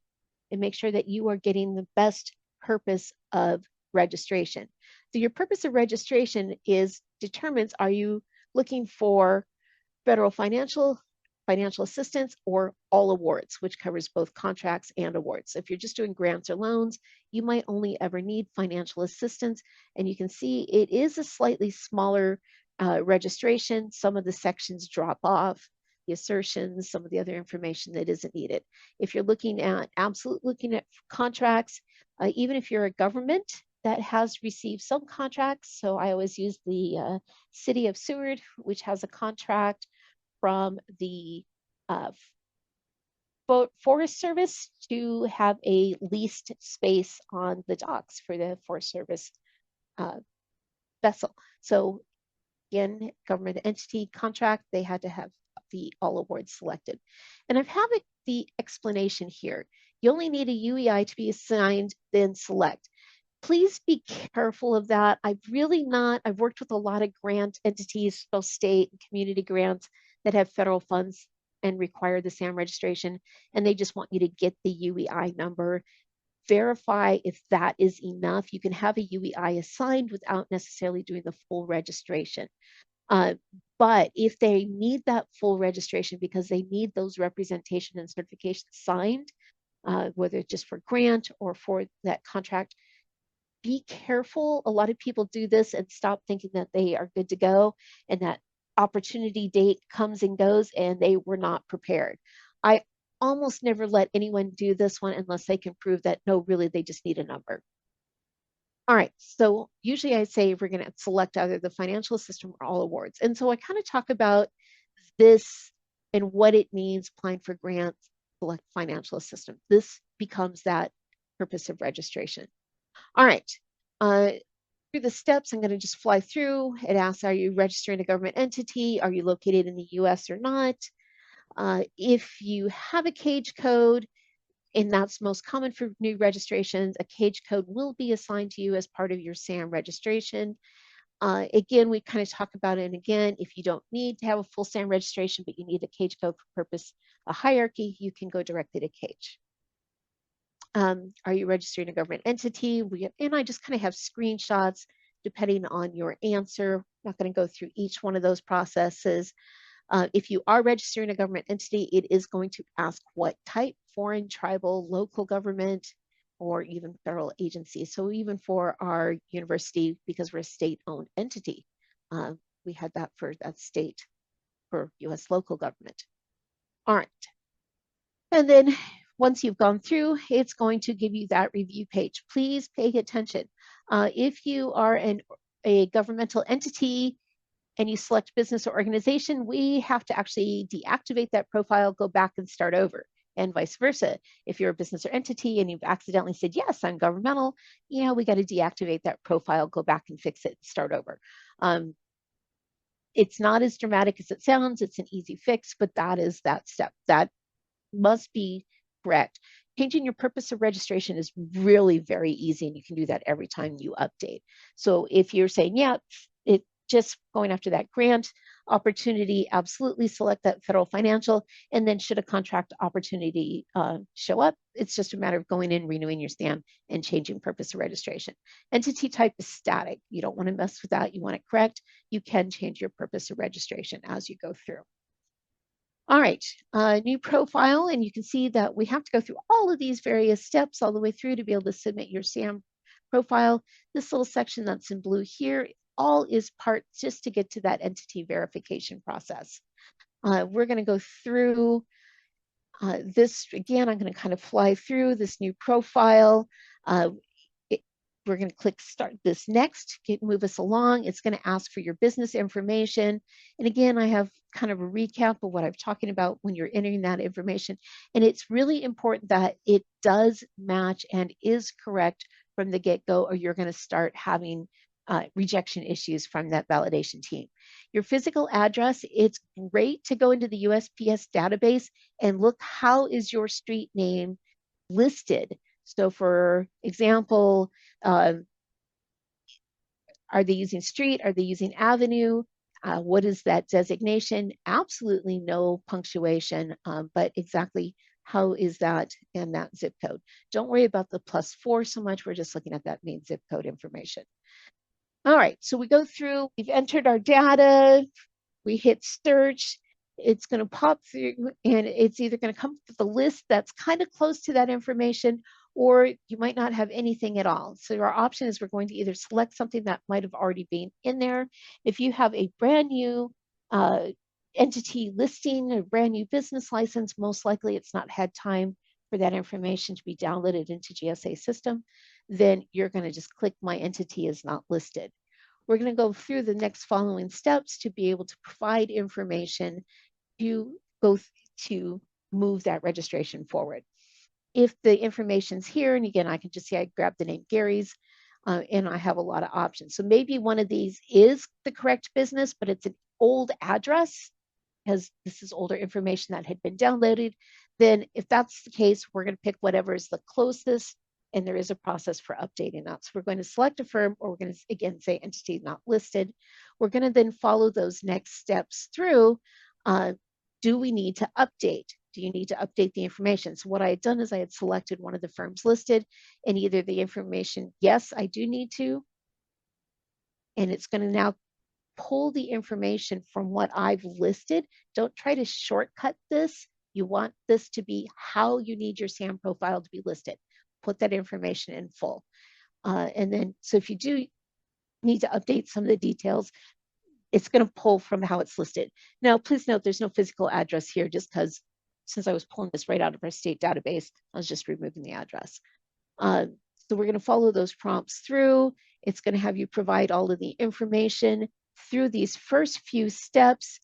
and make sure that you are getting the best purpose of registration. So your purpose of registration determines, are you looking for federal financial assistance or all awards, which covers both contracts and awards. So if you're just doing grants or loans, you might only ever need financial assistance. And you can see it is a slightly smaller registration. Some of the sections drop off, the assertions, some of the other information that isn't needed. If you're looking at contracts, even if you're a government that has received some contracts, so I always use the City of Seward, which has a contract from the Forest Service to have a leased space on the docks for the Forest Service vessel. So again, government entity contract, they had to have the all awards selected. And I've have the explanation here. You only need a UEI to be assigned, then select. Please be careful of that. I've worked with a lot of grant entities, both state and community grants, that have federal funds and require the SAM registration, and they just want you to get the UEI number. Verify if that is enough. You can have a UEI assigned without necessarily doing the full registration. But if they need that full registration because they need those representation and certifications signed, whether it's just for grant or for that contract, be careful. A lot of people do this and stop thinking that they are good to go, and that opportunity date comes and goes and they were not prepared. I almost never let anyone do this one unless they can prove that, no, really, they just need a number. All right, so usually I say we're going to select either the financial system or all awards. And so I kind of talk about this and what it means applying for grants, select financial assistance. This becomes that purpose of registration. All right, through the steps, I'm going to just fly through. It asks, are you registering a government entity? Are you located in the US or not? If you have a CAGE code, and that's most common for new registrations, a CAGE code will be assigned to you as part of your SAM registration. Again, we kind of talk about it again. If you don't need to have a full SAM registration, but you need a CAGE code for purpose, a hierarchy, you can go directly to CAGE. Are you registering a government entity? And I just kind of have screenshots depending on your answer. I'm not going to go through each one of those processes. If you are registering a government entity, it is going to ask what type: foreign, tribal, local government, or even federal agency. So even for our university, because we're a state-owned entity, we had that for that state for US local government. All right. And then once you've gone through, it's going to give you that review page. Please pay attention. If you are a governmental entity and you select business or organization, we have to actually deactivate that profile, go back and start over, and vice versa. If you're a business or entity and you've accidentally said, yes, I'm governmental, we got to deactivate that profile, go back and fix it, start over. It's not as dramatic as it sounds. It's an easy fix, but that is that step. That must be correct. Changing your purpose of registration is really very easy, and you can do that every time you update. So if you're saying, yeah, it just going after that grant opportunity, absolutely select that federal financial, and then should a contract opportunity show up, it's just a matter of going in, renewing your SAM, and changing purpose of registration. Entity type is static. You don't want to mess with that. You want it correct. You can change your purpose of registration as you go through. All right, new profile, and you can see that we have to go through all of these various steps all the way through to be able to submit your SAM profile. This little section that's in blue here all is part just to get to that entity verification process. We're going to go through this again. I'm going to kind of fly through this new profile. We're going to click start this next, move us along. It's going to ask for your business information. And again, I have kind of a recap of what I'm talking about when you're entering that information. And it's really important that it does match and is correct from the get-go, or you're going to start having rejection issues from that validation team. Your physical address, it's great to go into the USPS database and look how is your street name listed. So for example, are they using street? Are they using avenue? What is that designation? Absolutely no punctuation, but exactly how is that and that zip code. Don't worry about the +4 so much. We're just looking at that main zip code information. All right, so we go through, we've entered our data, we hit search, it's going to pop through and it's either going to come with a list that's kind of close to that information, or you might not have anything at all. So our option is we're going to either select something that might have already been in there. If you have a brand new entity listing, a brand new business license, most likely it's not had time for that information to be downloaded into GSA system, then you're going to just click my entity is not listed. We're going to go through the next following steps to be able to provide information to go to move that registration forward. If the information's here, and again, I can just see I grabbed the name Gary's, and I have a lot of options. So maybe one of these is the correct business, but it's an old address, as this is older information that had been downloaded. Then if that's the case, we're going to pick whatever is the closest, and there is a process for updating that. So we're going to select a firm, or we're going to, again, say entity not listed. We're going to then follow those next steps through. Do we need to update? Do you need to update the information? So what I had done is I had selected one of the firms listed, and either the information, yes, I do need to, and it's going to now pull the information from what I've listed. Don't try to shortcut this. You want this to be how you need your SAM profile to be listed. Put that information in full. And then, so if you do need to update some of the details, it's going to pull from how it's listed. Now, please note there's no physical address here, just because since I was pulling this right out of our state database, I was just removing the address. So we're going to follow those prompts through. It's going to have you provide all of the information through these first few steps: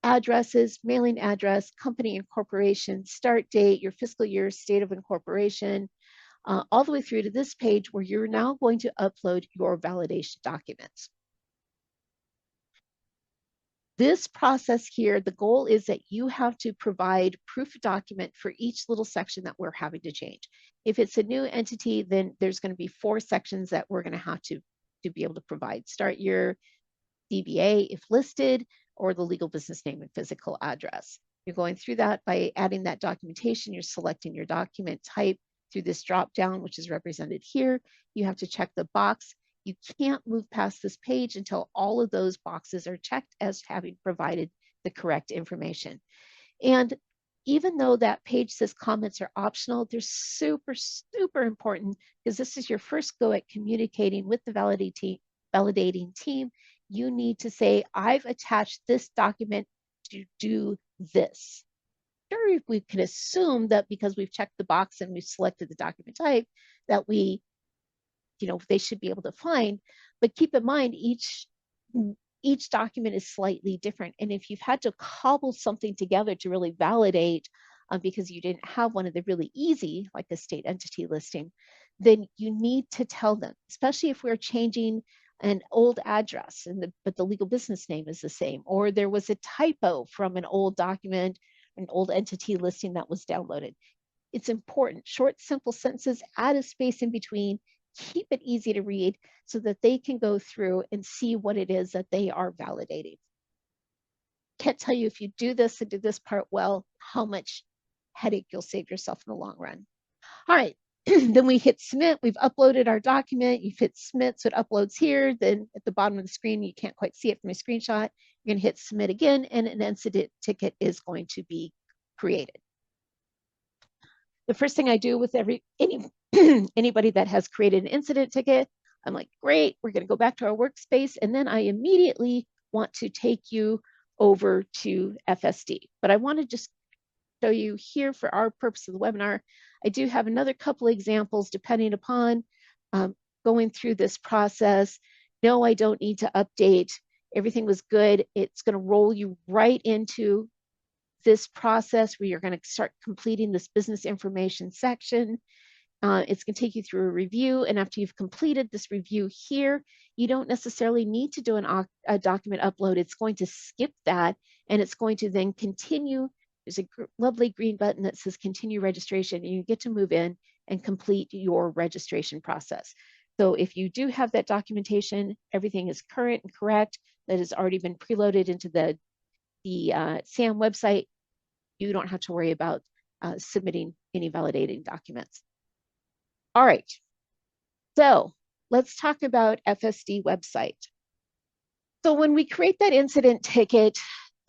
addresses, mailing address, company incorporation, start date, your fiscal year, state of incorporation, all the way through to this page where you're now going to upload your validation documents. This process here, the goal is that you have to provide proof of document for each little section that we're having to change. If it's a new entity, then there's going to be 4 sections that we're going to have to be able to provide. Start year, DBA if listed, or the legal business name and physical address. You're going through that by adding that documentation. You're selecting your document type through this drop down, which is represented here. You have to check the box. You can't move past this page until all of those boxes are checked as having provided the correct information. And even though that page says comments are optional, they're super, super important, because this is your first go at communicating with the validating team. You need to say, I've attached this document to do this. Sure, we can assume that because we've checked the box and we've selected the document type, that they should be able to find, but keep in mind each document is slightly different. And if you've had to cobble something together to really validate because you didn't have one of the really easy, like a state entity listing, then you need to tell them, especially if we're changing an old address but the legal business name is the same, or there was a typo from an old document, an old entity listing that was downloaded. It's important. Short, simple sentences, add a space in between, keep it easy to read so that they can go through and see what it is that they are validating. Can't tell you, if you do this and do this part well, how much headache you'll save yourself in the long run. All right, then we hit submit. We've uploaded our document. You've hit submit, so it uploads here. Then at the bottom of the screen, you can't quite see it from a screenshot. You're going to hit submit again, and an incident ticket is going to be created. The first thing I do with anybody that has created an incident ticket, I'm like, great, we're going to go back to our workspace. And then I immediately want to take you over to FSD. But I want to just show you here for our purpose of the webinar. I do have another couple examples depending upon going through this process. No, I don't need to update. Everything was good. It's going to roll you right into this process where you're going to start completing this business information section. It's going to take you through a review. And after you've completed this review here, you don't necessarily need to do a document upload. It's going to skip that, and it's going to then continue. There's a lovely green button that says continue registration, and you get to move in and complete your registration process. So if you do have that documentation, everything is current and correct, that has already been preloaded into the SAM website, you don't have to worry about submitting any validating documents. All right, so let's talk about FSD website. So when we create that incident ticket,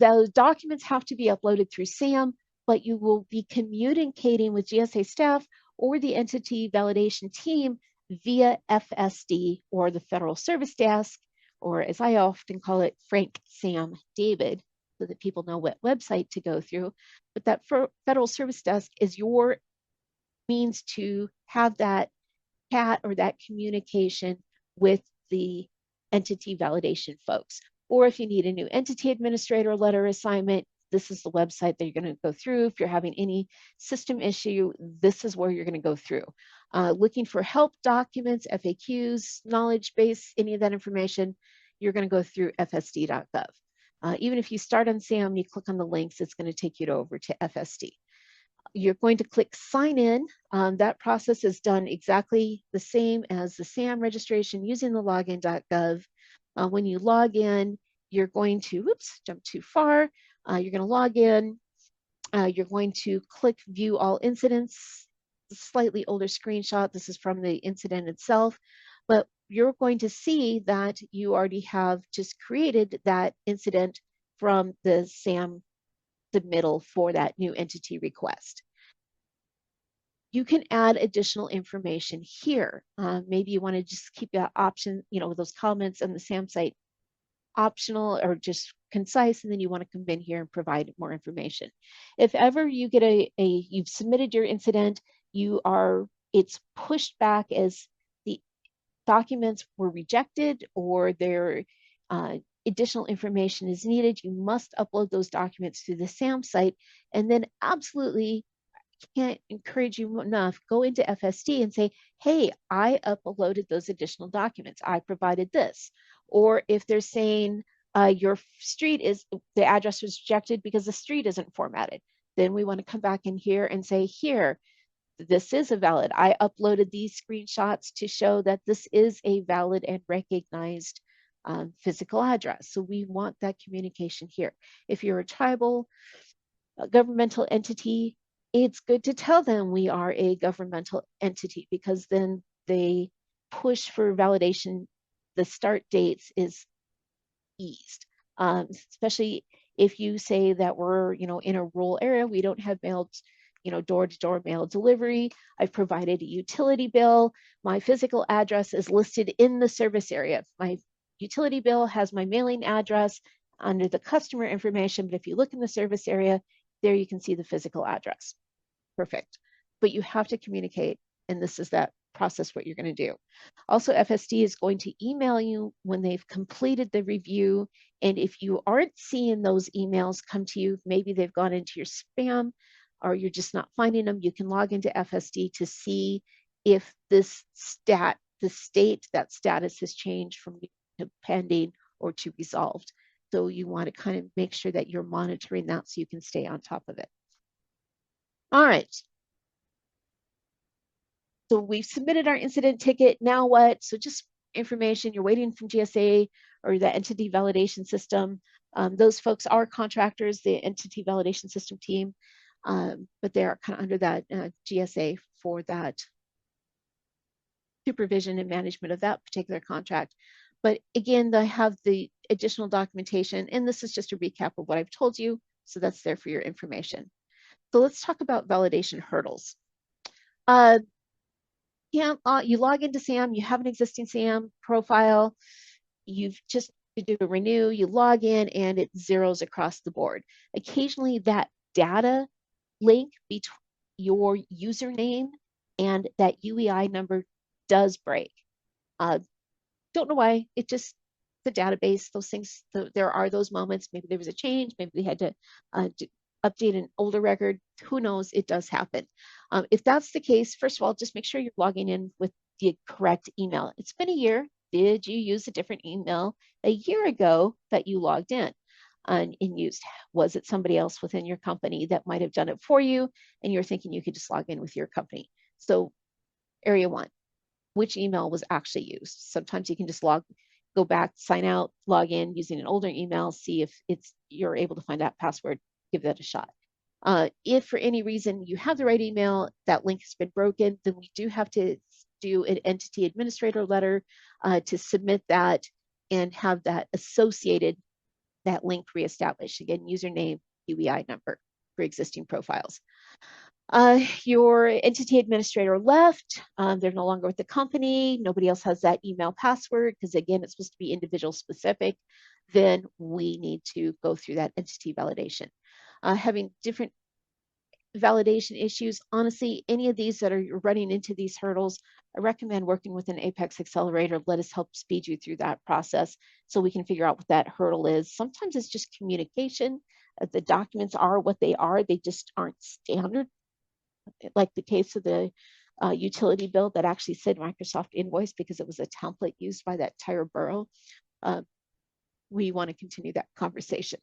those documents have to be uploaded through SAM, but you will be communicating with GSA staff or the entity validation team via FSD or the Federal Service Desk, or as I often call it, Frank Sam David, so that people know what website to go through. But that Federal Service Desk is your means to have that chat or that communication with the entity validation folks. Or if you need a new entity administrator letter assignment, this is the website that you're going to go through. If you're having any system issue, this is where you're going to go through. Looking for help documents, FAQs, knowledge base, any of that information, you're going to go through fsd.gov. Even if you start on SAM, you click on the links, it's going to take you over to FSD. You're going to click sign in. That process is done exactly the same as the SAM registration using the login.gov. When you log in, you're going to, whoops, jump too far. You're going to log in. You're going to click view all incidents. A slightly older screenshot. This is from the incident itself, but you're going to see that you already have just created that incident from the SAM submittal for that new entity request. You can add additional information here. Maybe you want to just keep that option, those comments on the SAM site optional or just concise, and then you want to come in here and provide more information. If ever you get you've submitted your incident, it's pushed back as the documents were rejected or their additional information is needed, you must upload those documents to the SAM site, and then absolutely can't encourage you enough, go into FSD and say, hey, I uploaded those additional documents. I provided this. Or if they're saying your street the address was rejected because the street isn't formatted, then we want to come back in here and say, here, this is a valid. I uploaded these screenshots to show that this is a valid and recognized physical address. So we want that communication here. If you're a tribal governmental entity, it's good to tell them we are a governmental entity, because then they push for validation. The start dates is eased, especially if you say that we're, in a rural area, we don't have mailed, door-to-door mail delivery. I've provided a utility bill. My physical address is listed in the service area. My utility bill has my mailing address under the customer information, but if you look in the service area, there you can see the physical address. Perfect. But you have to communicate, and this is that process, what you're going to do. Also, FSD is going to email you when they've completed the review, and if you aren't seeing those emails come to you, maybe they've gone into your spam or you're just not finding them, you can log into FSD to see if that status has changed from to pending or to resolved. So you want to kind of make sure that you're monitoring that so you can stay on top of it. All right. So we've submitted our incident ticket. Now what? So just information, you're waiting from GSA or the entity validation system. Those folks are contractors, the entity validation system team, but they are kind of under that GSA for that supervision and management of that particular contract. But again, they have the additional documentation, and this is just a recap of what I've told you. So that's there for your information. So let's talk about validation hurdles. can't, you log into SAM, you have an existing SAM profile, you've just to do a renew, you log in and it zeros across the board. Occasionally that data link between your username and that UEI number does break. Don't know why, it just, the database, those things, there are those moments, maybe there was a change, maybe they had to update an older record, who knows, it does happen. If that's the case, first of all, just make sure you're logging in with the correct email. It's been a year. Did you use a different email a year ago that you logged in and used? Was it somebody else within your company that might have done it for you and you're thinking you could just log in with your company? So area one, which email was actually used? Sometimes you can just go back, sign out, log in using an older email, see if you're able to find that password, give that a shot. If for any reason you have the right email, that link has been broken, then we do have to do an entity administrator letter to submit that and have that associated, that link reestablished. Again, username, UEI number for existing profiles. Your entity administrator left, they're no longer with the company, nobody else has that email password, because again, it's supposed to be individual specific, then we need to go through that entity validation. Having different validation issues, honestly, any of these that are running into these hurdles, I recommend working with an Apex Accelerator. Let us help speed you through that process so we can figure out what that hurdle is. Sometimes it's just communication. The documents are what they are, they just aren't standard. Like the case of the utility bill that actually said Microsoft Invoice because it was a template used by that entire borough. We want to continue that conversation.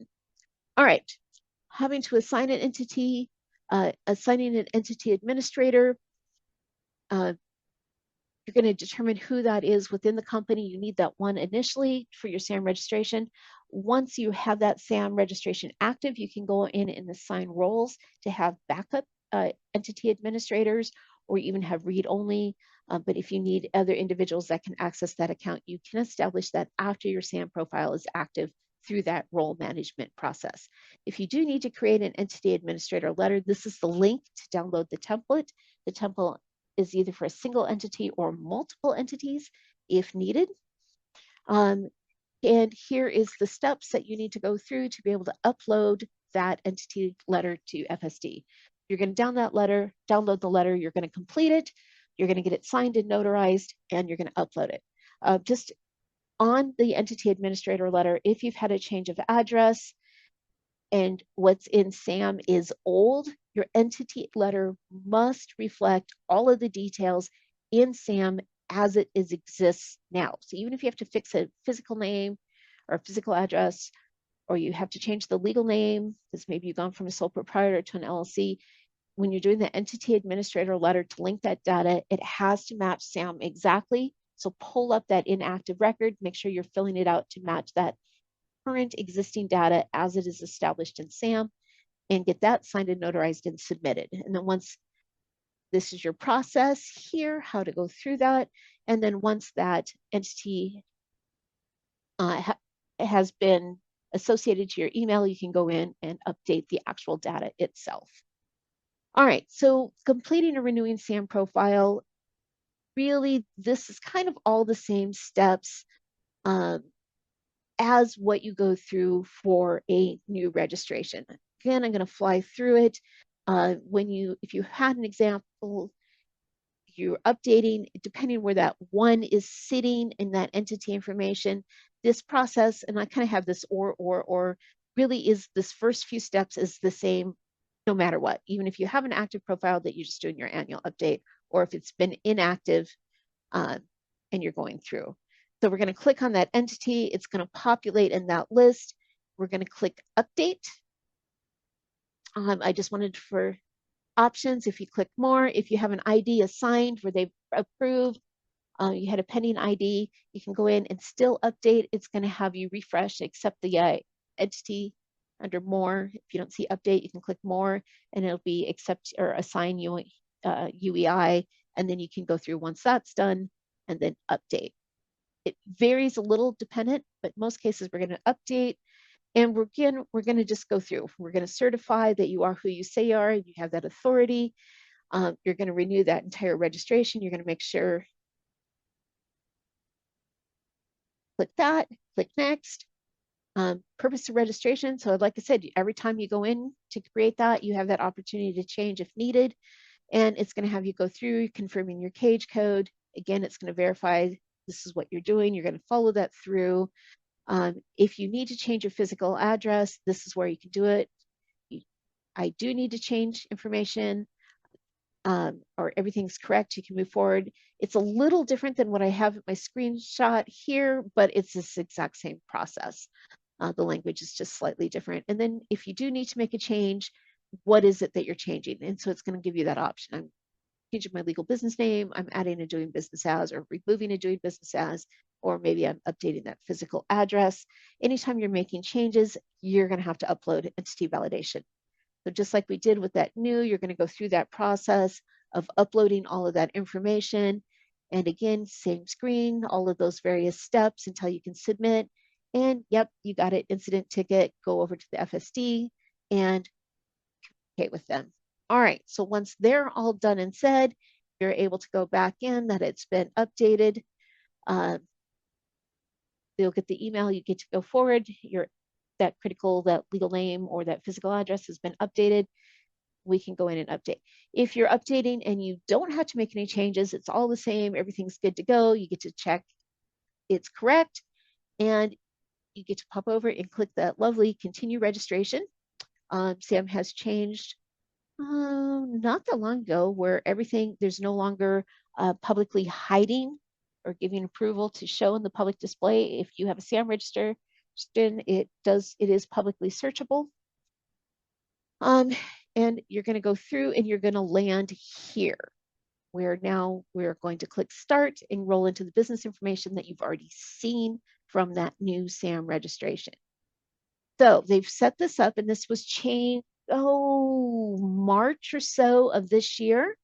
All right, having to assign an entity, assigning an entity administrator. You're going to determine who that is within the company. You need that one initially for your SAM registration. Once you have that SAM registration active, you can go in and assign roles to have backup entity administrators or even have read-only. But if you need other individuals that can access that account, you can establish that after your SAM profile is active through that role management process. If you do need to create an entity administrator letter, this is the link to download the template. The template is either for a single entity or multiple entities if needed. And here is the steps that you need to go through to be able to upload that entity letter to FSD. You're going to download the letter, you're going to complete it, you're going to get it signed and notarized, and you're going to upload it. Just on the entity administrator letter, if you've had a change of address and what's in SAM is old, your entity letter must reflect all of the details in SAM as it exists now. So even if you have to fix a physical name or a physical address, or you have to change the legal name, because maybe you've gone from a sole proprietor to an LLC, when you're doing the entity administrator letter to link that data, it has to match SAM exactly. So pull up that inactive record, make sure you're filling it out to match that current existing data as it is established in SAM, and get that signed and notarized and submitted. And then once this is your process here, how to go through that. And then once that entity has been associated to your email, you can go in and update the actual data itself. All right, so completing or renewing SAM profile, really, this is kind of all the same steps as what you go through for a new registration. Again, I'm going to fly through it. If you had an example, you're updating, depending where that one is sitting in that entity information, this process, and I kind of have this or really is this first few steps is the same no matter what, even if you have an active profile that you're just doing your annual update, or if it's been inactive and you're going through. So we're going to click on that entity. It's going to populate in that list. We're going to click update. I just wanted for options, if you click more, if you have an ID assigned where they've approved, you had a pending ID, you can go in and still update. It's going to have you refresh, accept the entity under more. If you don't see update, you can click more and it'll be accept or assign you UEI, and then you can go through once that's done and then update. It varies a little dependent, but most cases we're going to update. And we're going to just go through. We're going to certify that you are who you say you are, you have that authority. You're going to renew that entire registration. You're going to make sure, click that, click next. Purpose of registration. So like I said, every time you go in to create that, you have that opportunity to change if needed. And it's going to have you go through confirming your cage code. Again, it's going to verify this is what you're doing. You're going to follow that through. If you need to change your physical address, this is where you can do it. I do need to change information, or everything's correct, you can move forward. It's a little different than what I have in my screenshot here, but it's this exact same process. The language is just slightly different. And then if you do need to make a change, what is it that you're changing? And so it's going to give you that option. I'm changing my legal business name, I'm adding a doing business as, or removing a doing business as, or maybe I'm updating that physical address. Anytime you're making changes, you're going to have to upload entity validation. So just like we did with that new, you're going to go through that process of uploading all of that information. And again, same screen, all of those various steps until you can submit. And yep, you got it, incident ticket, go over to the FSD and communicate with them. All right, so once they're all done and said, you're able to go back in that it's been updated. You'll get the email, you get to go forward. That legal name or that physical address has been updated. We can go in and update. If you're updating and you don't have to make any changes, it's all the same, everything's good to go, you get to check it's correct, and you get to pop over and click that lovely continue registration. SAM has changed not that long ago where there's no longer publicly hiding or giving approval to show in the public display. If you have a SAM register, it is publicly searchable. And you're going to go through and you're going to land here, where now we're going to click start and roll into the business information that you've already seen from that new SAM registration. So they've set this up, and this was changed, March or so of this year.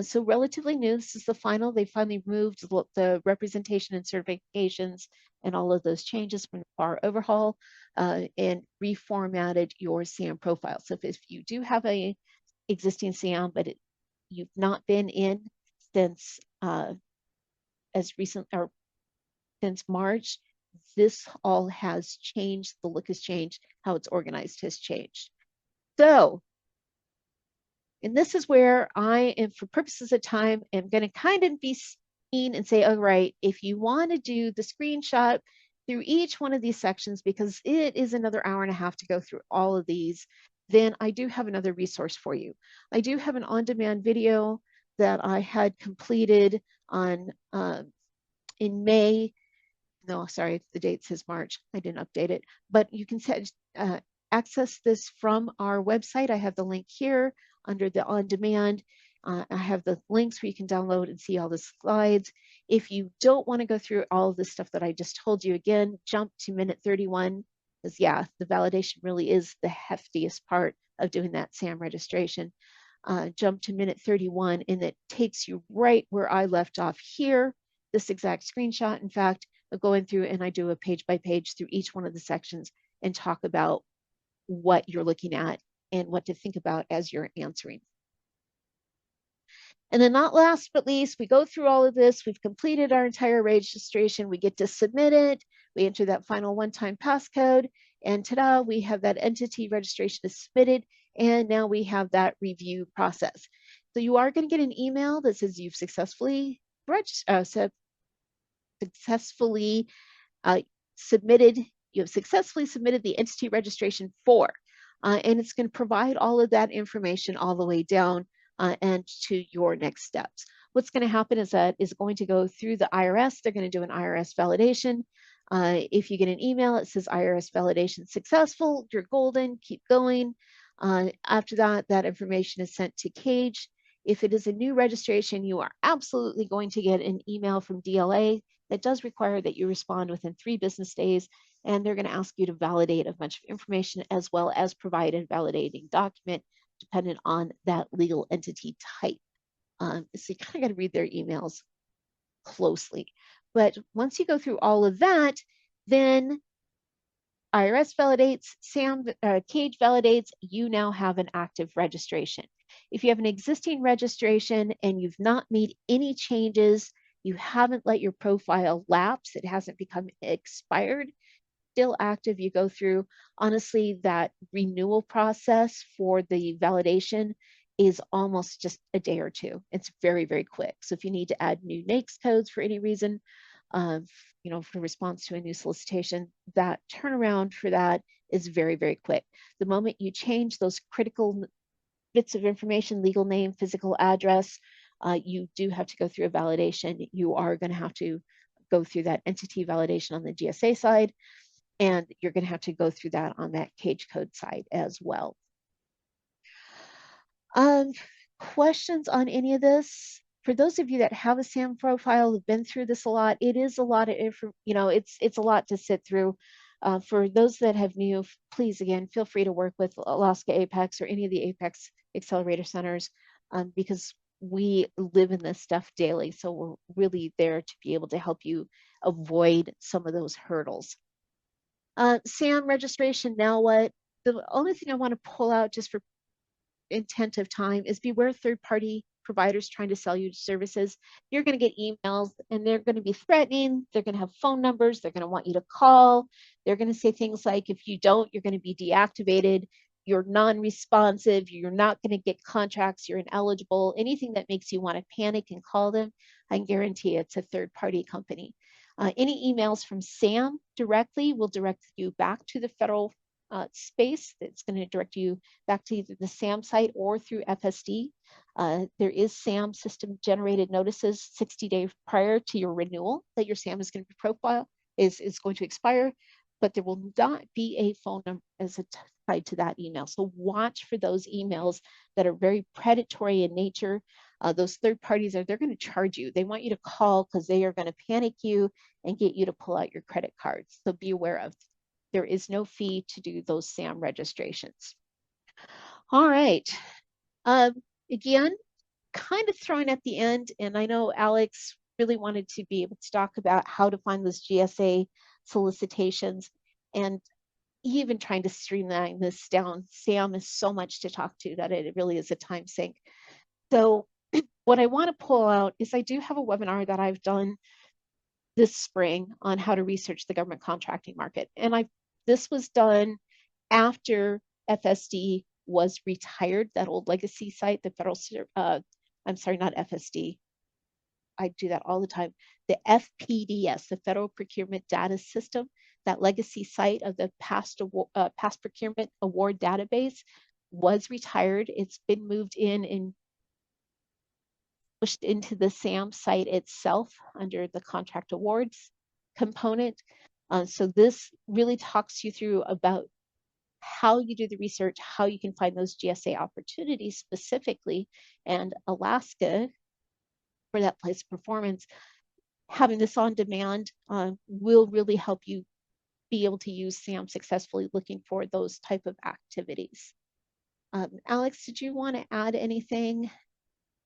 So relatively new. This is the final. They finally removed the representation and certifications and all of those changes from the FAR overhaul, and reformatted your SAM profile. So if you do have a existing SAM, but you've not been in since as recent or since March, this all has changed. The look has changed. How it's organized has changed. So, and this is where I am, for purposes of time, am going to kind of be seen and say, all right, if you want to do the screenshot through each one of these sections, because it is another hour and a half to go through all of these, then I do have another resource for you. I do have an on-demand video that I had completed on in May. No, sorry, the date says March. I didn't update it, but you can access this from our website. I have the link here under the on-demand. I have the links where you can download and see all the slides. If you don't want to go through all of the stuff that I just told you, again, jump to minute 31, because yeah, the validation really is the heftiest part of doing that SAM registration. Jump to minute 31, and it takes you right where I left off here, this exact screenshot, in fact, of going through, and I do a page by page through each one of the sections and talk about what you're looking at and what to think about as you're answering. And then not last but least, we go through all of this, we've completed our entire registration, we get to submit it, we enter that final one-time passcode, and ta-da, we have that entity registration is submitted, and now we have that review process. So you are going to get an email that says you've successfully submitted the entity registration form, and it's going to provide all of that information all the way down and to your next steps. What's going to happen is that is going to go through the IRS. They're going to do an IRS validation. If you get an email, it says IRS validation successful, you're golden, keep going. After that, that information is sent to Cage. If it is a new registration, you are absolutely going to get an email from DLA that does require that you respond within 3 business days, and they're going to ask you to validate a bunch of information as well as provide a validating document dependent on that legal entity type. So you kind of got to read their emails closely. But once you go through all of that, then IRS validates, Cage validates, you now have an active registration. If you have an existing registration and you've not made any changes, you haven't let your profile lapse, it hasn't become expired, still active, you go through, honestly, that renewal process for the validation is almost just a day or two. It's very, very quick. So if you need to add new NAICS codes for any reason, for response to a new solicitation, that turnaround for that is very, very quick. The moment you change those critical bits of information, legal name, physical address, you do have to go through a validation. You are going to have to go through that entity validation on the GSA side, and you're going to have to go through that on that cage code side as well. Questions on any of this? For those of you that have a SAM profile, have been through this a lot, it is a lot of it's a lot to sit through. For those that have new, please again, feel free to work with Alaska Apex or any of the Apex Accelerator Centers, because we live in this stuff daily. So we're really there to be able to help you avoid some of those hurdles. SAM registration, now what? The only thing I want to pull out just for intent of time is beware third-party providers trying to sell you services. You're going to get emails and they're going to be threatening. They're going to have phone numbers. They're going to want you to call. They're going to say things like, if you don't, you're going to be deactivated. You're non-responsive. You're not going to get contracts. You're ineligible. Anything that makes you want to panic and call them, I can guarantee it's a third-party company. Any emails from SAM directly will direct you back to the federal space. That's going to direct you back to either the SAM site or through FSD. There is SAM system generated notices 60 days prior to your renewal that your SAM is going to be profile is going to expire, but there will not be a phone number as tied to that email. So watch for those emails that are very predatory in nature. Those third parties they're going to charge you. They want you to call because they are going to panic you and get you to pull out your credit cards. So be aware of. There is no fee to do those SAM registrations. All right. Again, kind of throwing at the end, and I know Alex really wanted to be able to talk about how to find those GSA solicitations, and even trying to streamline this down. SAM is so much to talk to that it really is a time sink. So what I want to pull out is I do have a webinar that I've done this spring on how to research the government contracting market. And this was done after FSD was retired, that old legacy site, the federal, I'm sorry, not FSD. I do that all the time. The FPDS, the Federal Procurement Data System, that legacy site of the past procurement award database was retired. It's been moved in and pushed into the SAM site itself under the contract awards component. So this really talks you through about how you do the research, how you can find those GSA opportunities specifically, and Alaska for that place of performance. Having this on demand will really help you be able to use SAM successfully looking for those type of activities. Alex, did you want to add anything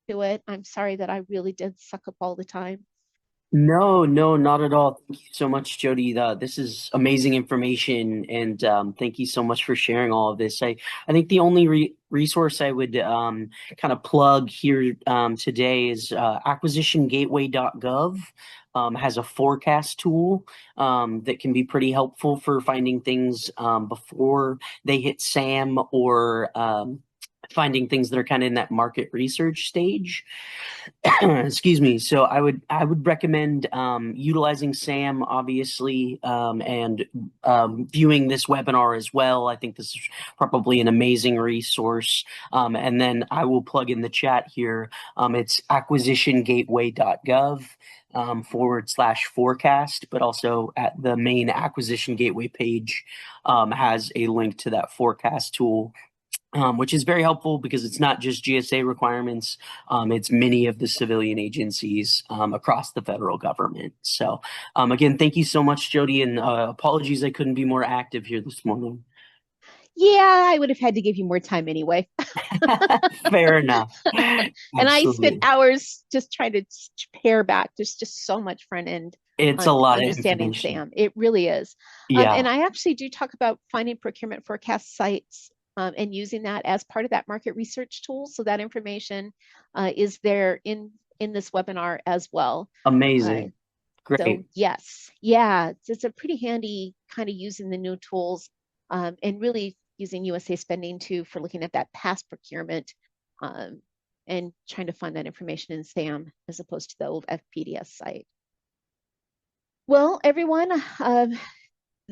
to it? I'm sorry that I really did suck up all the time. No, no, not at all. Thank you so much, Jody. This is amazing information, and thank you so much for sharing all of this. I think the only resource I would kind of plug here today is acquisitiongateway.gov. Has a forecast tool that can be pretty helpful for finding things before they hit SAM, or finding things that are kind of in that market research stage. Excuse me. So I would recommend utilizing SAM, obviously, and viewing this webinar as well. I think this is probably an amazing resource. And then I will plug in the chat here. It's acquisitiongateway.gov /forecast, but also at the main Acquisition Gateway page has a link to that forecast tool, which is very helpful because it's not just GSA requirements. It's many of the civilian agencies across the federal government. So again, thank you so much, Jody, and apologies I couldn't be more active here this morning. Yeah, I would have had to give you more time anyway. Fair enough. And I spent Absolutely. hours just trying to pare back. There's just so much front end It's a on lot of understanding information. SAM. It really is. Yeah. And I actually do talk about finding procurement forecast sites and using that as part of that market research tool. So that information is there in this webinar as well. Amazing. So Great. yes, yeah, it's a pretty handy kind of using the new tools and really using USA Spending too for looking at that past procurement um, and trying to find that information in SAM as opposed to the old FPDS site. Well, everyone,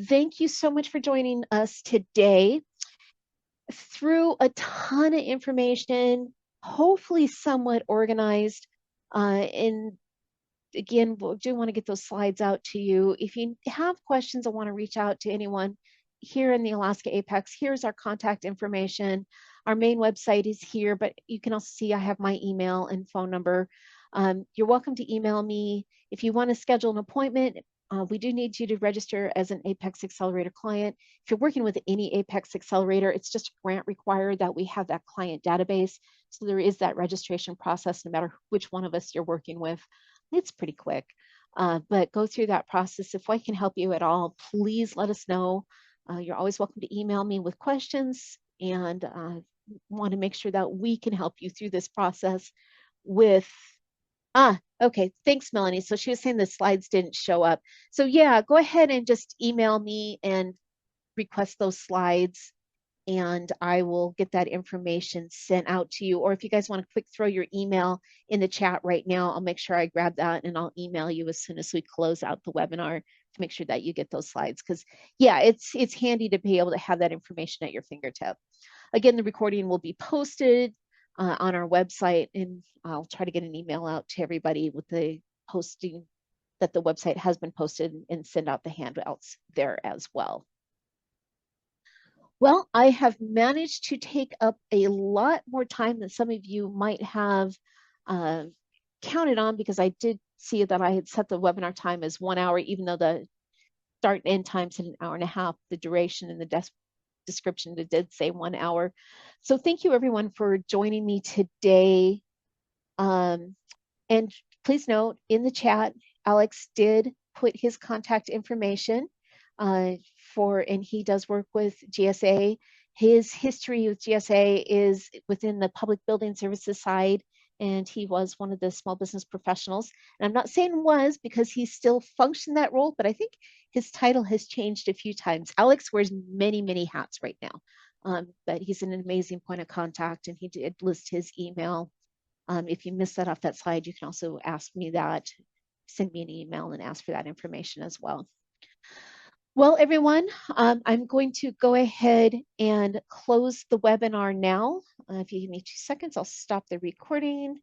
thank you so much for joining us today. Through a ton of information, hopefully somewhat organized, and again, we do want to get those slides out to you. If you have questions or want to reach out to anyone here in the Alaska Apex, here's our contact information. Our main website is here, but you can also see I have my email and phone number. You're welcome to email me. If you want to schedule an appointment, we do need you to register as an Apex Accelerator client. If you're working with any Apex Accelerator, it's just a grant required that we have that client database. So there is that registration process no matter which one of us you're working with. It's pretty quick, but go through that process. If I can help you at all, please let us know. You're always welcome to email me with questions, and want to make sure that we can help you through this process with, okay, thanks, Melanie. So she was saying the slides didn't show up. So yeah, go ahead and just email me and request those slides, and I will get that information sent out to you. Or if you guys want to quick throw your email in the chat right now, I'll make sure I grab that and I'll email you as soon as we close out the webinar to make sure that you get those slides. Because yeah, it's handy to be able to have that information at your fingertip. Again, the recording will be posted on our website, and I'll try to get an email out to everybody with the posting that the website has been posted and send out the handouts there as well. Well, I have managed to take up a lot more time than some of you might have counted on, because I did see that I had set the webinar time as 1 hour, even though the start and end time's an hour and a half, the duration in the description it did say 1 hour. So thank you everyone for joining me today. And please note in the chat, Alex did put his contact information and he does work with GSA. His history with GSA is within the public building services side, and he was one of the small business professionals. And I'm not saying was because he still functioned that role, but I think his title has changed a few times. Alex wears many, many hats right now, but he's an amazing point of contact, and he did list his email. If you missed that off that slide, you can also ask me that, send me an email and ask for that information as well. Well, everyone, I'm going to go ahead and close the webinar now. If you give me 2 seconds, I'll stop the recording.